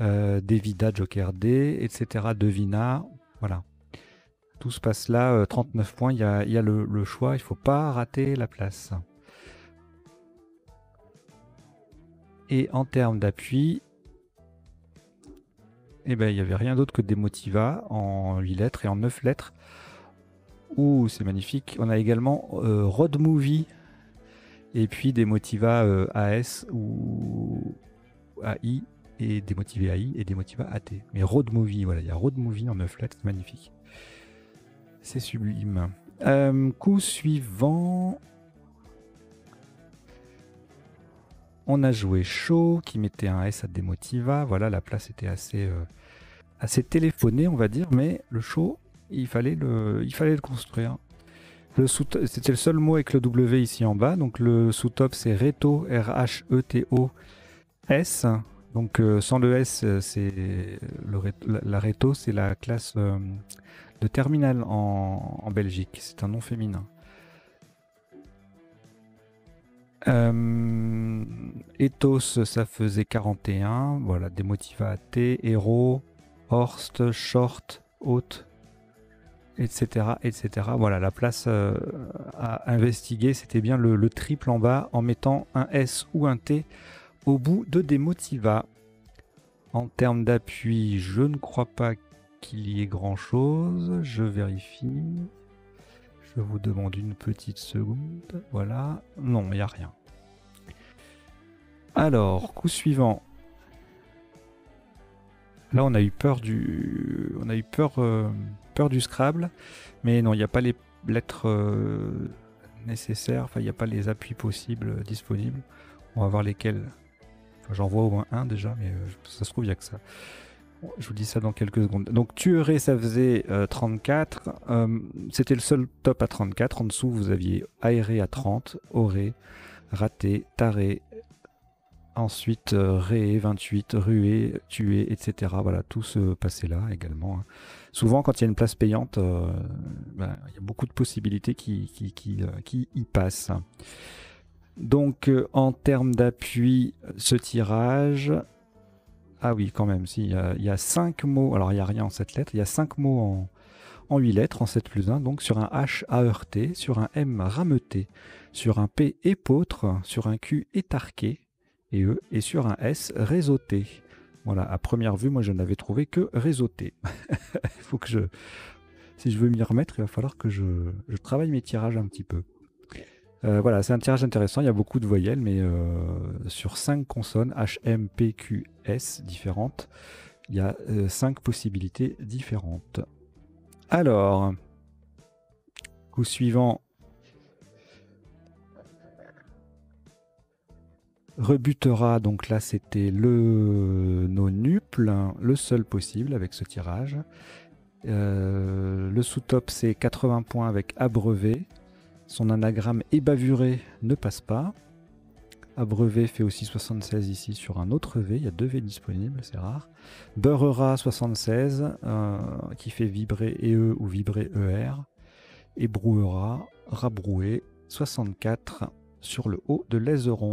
Devida, Joker D, etc. Devina, voilà. Tout se passe là, 39 points, il y a le choix, il ne faut pas rater la place. Et en termes d'appui, il n'y avait rien d'autre que Demotiva en 8 lettres et en 9 lettres. Ouh, c'est magnifique. On a également Road Movie et puis Demotiva AS ou AI et Demotiva AI et Demotiva AT. Mais Road Movie, voilà, il y a Road Movie en 9 lettres, c'est magnifique. C'est sublime. Coup suivant. On a joué Show qui mettait un S à Demotiva. Voilà, la place était assez téléphonée, on va dire, mais le Show, il fallait le construire. C'était le seul mot avec le W ici en bas. Donc le sous-top, c'est Reto, R-H-E-T-O-S. Donc sans le S, c'est la Reto, c'est la classe de terminale en Belgique. C'est un nom féminin. Ethos, ça faisait 41. Voilà, Demotiva T, Hero, Horst, Short, Haute, etc., etc. Voilà, la place à investiguer, c'était bien le triple en bas en mettant un S ou un T au bout de Demotiva. En termes d'appui, je ne crois pas qu'il y ait grand chose. Je vérifie. Je vous demande une petite seconde. Voilà. Non, il n'y a rien. Alors, coup suivant. Là, on a eu peur du Scrabble. Mais non, il n'y a pas les lettres nécessaires. Enfin, il n'y a pas les appuis possibles disponibles. On va voir lesquels. Enfin, j'en vois au moins un déjà, mais ça se trouve, il n'y a que ça. Je vous dis ça dans quelques secondes. Donc tuerie, ça faisait 34. C'était le seul top à 34. En dessous, vous aviez aéré à 30, auré, raté, taré. Ensuite, ré, 28, rué, tué, etc. Voilà, tout se passait là également. Souvent, quand il y a une place payante, il y a beaucoup de possibilités qui y passent. Donc, en termes d'appui, ce tirage... Ah oui, quand même, si, il y a 5 mots, alors il n'y a rien en 7 lettres, il y a 5 mots en 8 lettres, en 7 plus 1, donc sur un H aheurté, sur un M rameuté, sur un P épôtre, sur un Q étarqué, et sur un S réseauté. Voilà, à première vue, moi je n'avais trouvé que réseauté. Il faut que si je veux m'y remettre, il va falloir que je travaille mes tirages un petit peu. Voilà, c'est un tirage intéressant, il y a beaucoup de voyelles, mais sur 5 consonnes, H, M, P, Q, S différentes, il y a 5 possibilités différentes. Alors, coup suivant, rebutera, donc là c'était le nonuple, le seul possible avec ce tirage. Le sous-top c'est 80 points avec abreuvé. Son anagramme ébavuré ne passe pas. Abreuvé fait aussi 76 ici sur un autre V. Il y a 2 V disponibles, c'est rare. Beurrera 76 qui fait vibrer EE ou vibrer ER. Et brouera, rabroué 64 sur le haut de l'aiseron.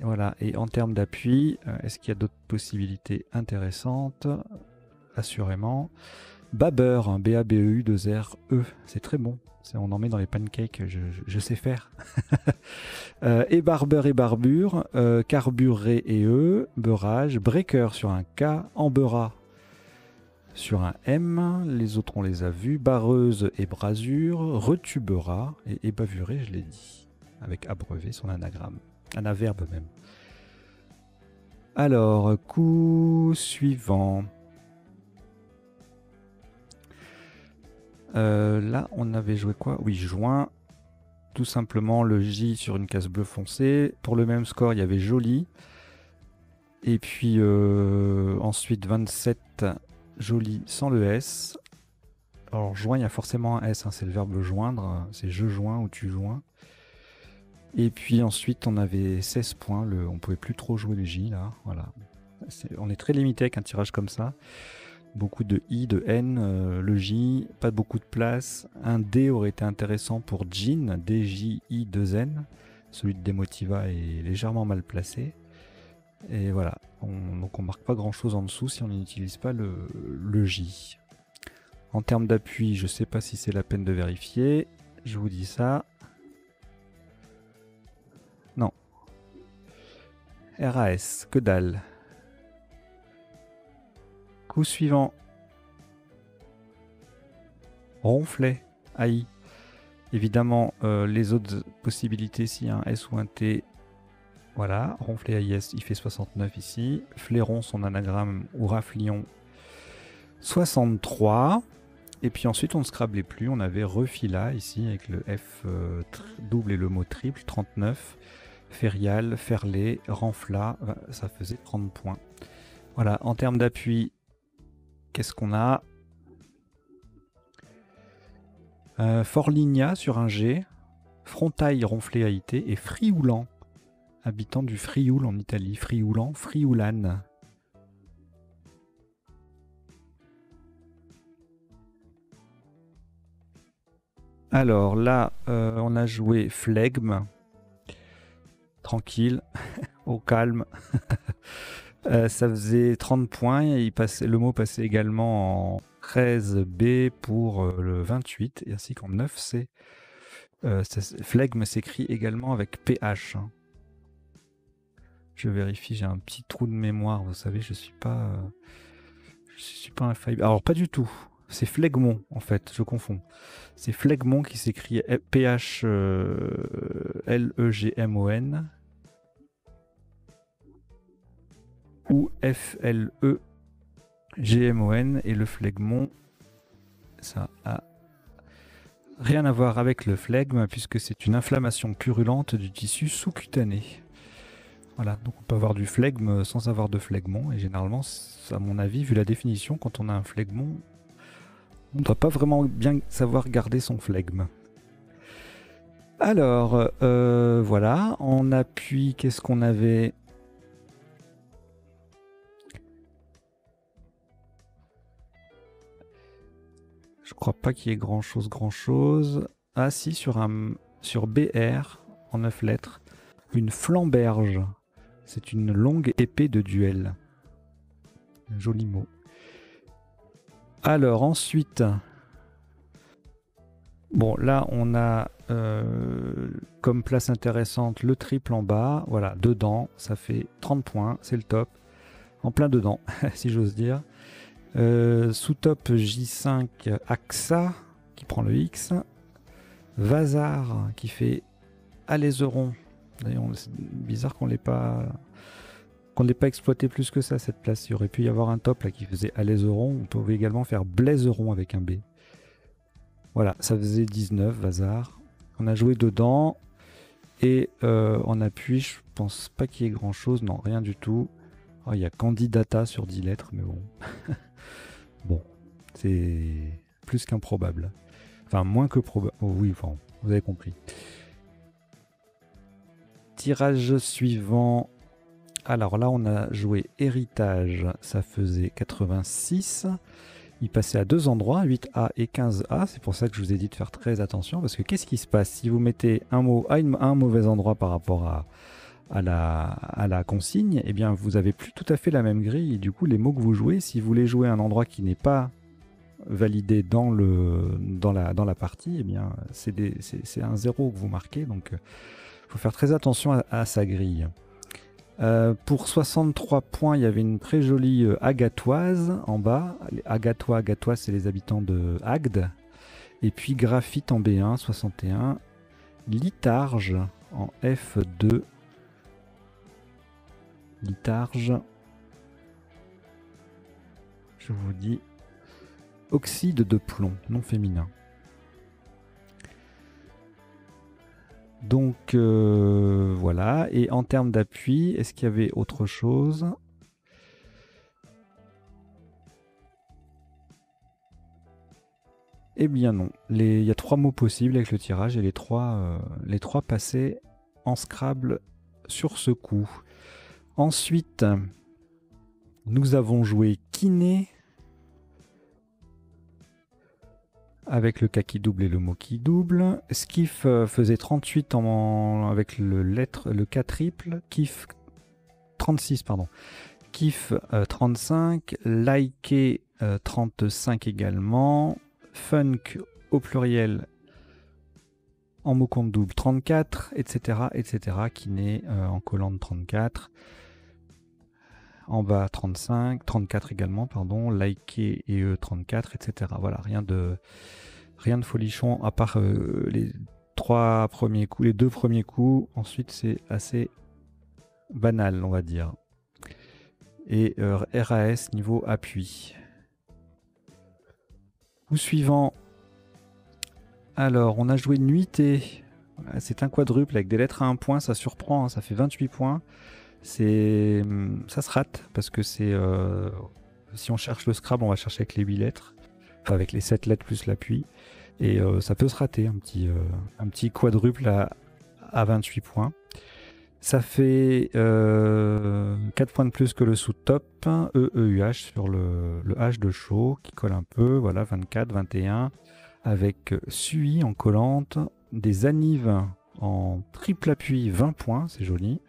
Voilà, et en termes d'appui, est-ce qu'il y a d'autres possibilités intéressantes? Assurément. Babeur, B-A-B-E-U-2-R-E, c'est très bon. On en met dans les pancakes, je sais faire. Et barbeur et barbure, carburé et E, beurrage, breaker sur un K, embeurra sur un M, les autres on les a vus, barreuse et brasure, retubera et bavuré, je l'ai dit, avec abreuvé son anagramme, un averbe même. Alors, coup suivant. Là, on avait joué quoi? Oui, joint. Tout simplement le J sur une case bleu foncé. Pour le même score, il y avait joli. Et puis ensuite 27, joli sans le S. Alors joint, il y a forcément un S, hein, c'est le verbe joindre. C'est je joins ou tu joins. Et puis ensuite, on avait 16 points. On pouvait plus trop jouer le J, là. Voilà. On est très limité avec un tirage comme ça. Beaucoup de I, de N, le J, pas beaucoup de place. Un D aurait été intéressant pour Jean, D-J-I-2-N. Celui de Demotiva est légèrement mal placé. Et voilà, donc on marque pas grand chose en dessous si on n'utilise pas le J. En termes d'appui, je ne sais pas si c'est la peine de vérifier. Je vous dis ça. Non. RAS, que dalle. Coup suivant. Ronflet, AI. Évidemment, les autres possibilités, s'il y a un S ou un T, voilà. Ronflet AIS, il fait 69 ici. Flairon, son anagramme, ou raflion, 63. Et puis ensuite, on ne scrablait plus. On avait refila ici, avec le F double et le mot triple, 39. Ferial, ferlé, renfla, ça faisait 30 points. Voilà, en termes d'appui, qu'est-ce qu'on a? Forligna sur un G, Frontail ronflé AIT et Frioulan, habitant du Frioul en Italie. Frioulan, Frioulan. Alors là, on a joué flegme, tranquille, au calme. Ça faisait 30 points, et le mot passait également en 13B pour le 28, et ainsi qu'en 9C. Flegme s'écrit également avec PH. Hein. Je vérifie, j'ai un petit trou de mémoire, vous savez, je suis pas infaillible. Alors pas du tout, c'est Flegmont en fait, je confonds. C'est Flegmont qui s'écrit PH-L-E-G-M-O-N ou F-L-E-G-M-O-N, et le Flegmont, ça a rien à voir avec le flegme puisque c'est une inflammation purulente du tissu sous-cutané. Voilà, donc on peut avoir du flegme sans avoir de flegmon, et généralement, à mon avis, vu la définition, quand on a un flegmon, on ne doit pas vraiment bien savoir garder son flegme. Alors, voilà, en appui, qu'est-ce qu'on avait? Je crois pas qu'il y ait grand chose. Ah si, sur BR, en 9 lettres, une flamberge. C'est une longue épée de duel. Un joli mot. Alors ensuite, bon là on a comme place intéressante le triple en bas. Voilà, dedans, ça fait 30 points, c'est le top. En plein dedans, si j'ose dire. Sous-top J5 AXA qui prend le X. Vazar qui fait Alézeron. D'ailleurs, c'est bizarre qu'on l'ait pas exploité plus que ça, cette place. Il aurait pu y avoir un top là qui faisait Alézeron. On pouvait également faire Blaiseron avec un B. Voilà, ça faisait 19, Vazar. On a joué dedans. Et en appui, je pense pas qu'il y ait grand chose. Non, rien du tout. Oh, il y a Candidata sur 10 lettres, mais bon. Bon, c'est plus qu'improbable. Enfin, moins que probable. Oh, oui, enfin, vous avez compris. Tirage suivant. Alors là, on a joué héritage. Ça faisait 86. Il passait à deux endroits, 8A et 15A. C'est pour ça que je vous ai dit de faire très attention. Parce que qu'est-ce qui se passe si vous mettez un mot à un mauvais endroit par rapport à la consigne, eh bien vous avez plus tout à fait la même grille, et du coup les mots que vous jouez, si vous voulez jouer à un endroit qui n'est pas validé dans la partie, eh bien, c'est un 0 que vous marquez. Donc, il faut faire très attention à sa grille. Pour 63 points, il y avait une très jolie Agatoise en bas. Agatois, c'est les habitants de Agde. Et puis Graphite en B1, 61. Litharge en F2. Litharge. Je vous dis. Oxyde de plomb, non féminin. Donc voilà, et en termes d'appui, est-ce qu'il y avait autre chose? Eh bien non, il y a 3 mots possibles avec le tirage et les trois passaient en Scrabble sur ce coup. Ensuite, nous avons joué Kiné avec le K qui double et le mot qui double. Skiff faisait 38 avec le K triple. Kif 36, pardon. Kif 35. Like 35 également. Funk au pluriel en mot compte double 34, etc. etc. Kiné en collant 34. En bas 35, 34 également, pardon, liké et E 34, etc. Voilà, rien de folichon à part les 2 premiers coups. Ensuite, c'est assez banal, on va dire. Et RAS niveau appui. Coup suivant. Alors, on a joué Nuitée. C'est un quadruple avec des lettres à 1 point, ça surprend, hein, ça fait 28 points. Ça se rate parce que si on cherche le Scrabble, on va chercher avec les 8 lettres, enfin avec les 7 lettres plus l'appui, et ça peut se rater, un petit quadruple à 28 points. Ça fait 4 points de plus que le sous-top, EUH sur le H de chaud qui colle un peu, voilà, 24, 21, avec SUI en collante, des anives en triple appui, 20 points, c'est joli.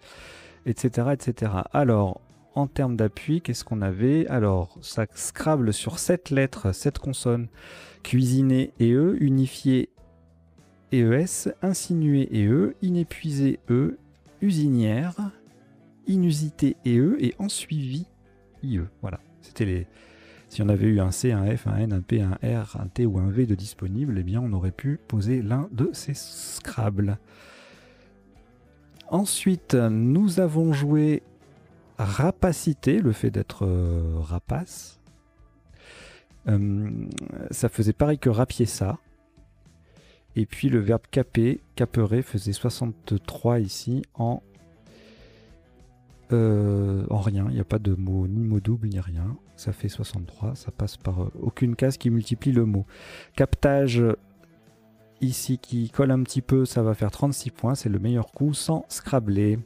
Etc., etc. Alors, en termes d'appui, qu'est-ce qu'on avait? Alors, ça Scrabble sur 7 lettres, 7 consonnes, cuisiner et E, unifié ES, insinué et E, inépuisé E, usinière, inusité et E, et en suivi IE. Voilà, c'était les... Si on avait eu un C, un F, un N, un P, un R, un T ou un V de disponible, eh bien on aurait pu poser l'un de ces Scrabble. Ensuite, nous avons joué rapacité, le fait d'être rapace. Ça faisait pareil que rapiessa. Et puis le verbe caper, caperer, faisait 63 ici en rien. Il n'y a pas de mot, ni mot double, ni rien. Ça fait 63, ça passe par aucune case qui multiplie le mot. Captage... Ici qui colle un petit peu, ça va faire 36 points, c'est le meilleur coup sans scrabbler.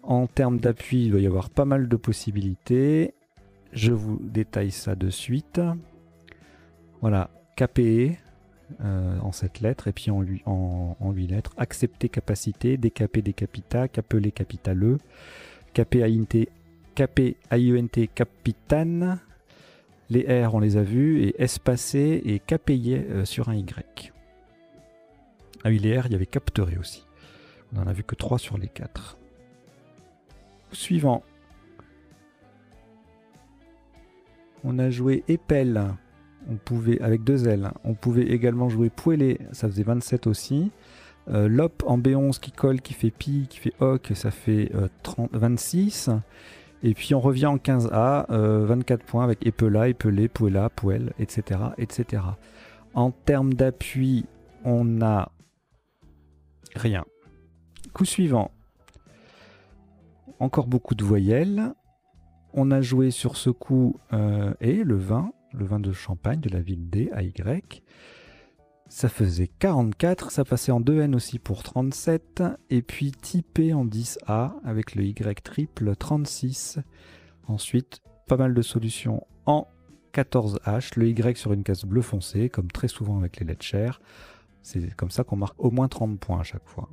En termes d'appui, il doit y avoir pas mal de possibilités. Je vous détaille ça de suite. Voilà, KPE en 7 lettres et puis en 8 lettres. Accepter capacité, décaper décapita, capeler capitaleux, KPAINT, capitane. Les R on les a vus et espacé et capayé sur un Y. Ah oui, les R, il y avait capteré aussi. On n'en a vu que 3 sur les 4. Suivant. On a joué épelle. On pouvait, avec 2 L. On pouvait également jouer poêlé. Ça faisait 27 aussi. Lop en B11 qui colle, qui fait pi, qui fait hoc. Ça fait 26. Et puis on revient en 15A. 24 points avec épela, épelé, poêla, poêle, etc., etc. En termes d'appui, on a... rien. Coup suivant. Encore beaucoup de voyelles. On a joué sur ce coup et le vin de Champagne de la ville D à Y. Ça faisait 44, ça passait en 2N aussi pour 37. Et puis typé en 10A avec le Y triple 36. Ensuite, pas mal de solutions en 14H. Le Y sur une case bleu foncé, comme très souvent avec les lettres chères. C'est comme ça qu'on marque au moins 30 points à chaque fois.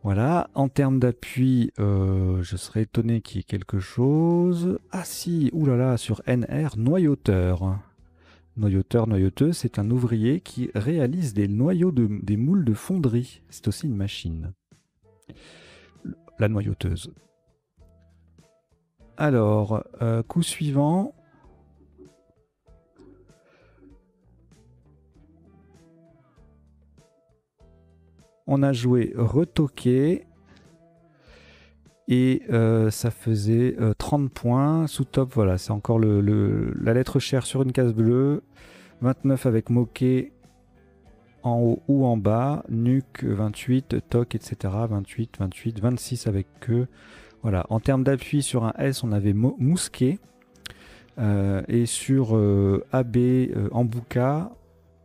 Voilà, en termes d'appui, je serais étonné qu'il y ait quelque chose. Ah si, oulala, sur NR, noyauteur. Noyauteur, noyauteuse, c'est un ouvrier qui réalise des noyaux des moules de fonderie. C'est aussi une machine. La noyauteuse. Alors, coup suivant. On a joué retoqué. Et ça faisait 30 points. Sous top, voilà, c'est encore la lettre chère sur une case bleue. 29 avec moqué en haut ou en bas. Nuque 28, toc, etc. 28, 28, 26 avec queue. Voilà, en termes d'appui sur un S, on avait mousqué. Et sur AB en bouca,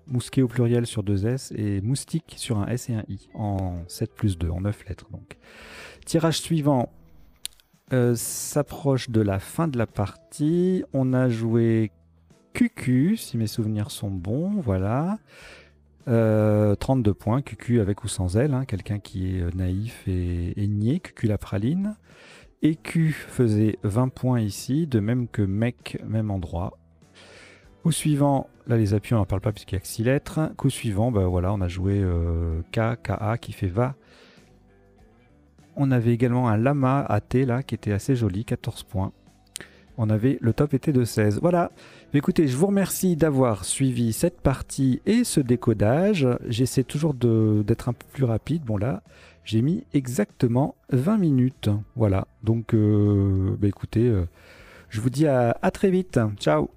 mousqué au pluriel sur 2 S et moustique sur un S et un I en 7 plus 2, en 9 lettres donc. Tirage suivant s'approche de la fin de la partie. On a joué QQ, si mes souvenirs sont bons, voilà. 32 points, QQ avec ou sans elle, hein, quelqu'un qui est naïf et niais, QQ la praline. Et Q faisait 20 points ici, de même que mec, même endroit. Coup suivant, là les appuis on n'en parle pas puisqu'il n'y a que 6 lettres. Coup suivant, bah voilà, on a joué K, KA qui fait va. On avait également un lama AT là qui était assez joli, 14 points. Le top était de 16. Voilà. Écoutez, je vous remercie d'avoir suivi cette partie et ce décodage. J'essaie toujours d'être un peu plus rapide. Bon là, j'ai mis exactement 20 minutes. Voilà. Donc, écoutez, je vous dis à très vite. Ciao.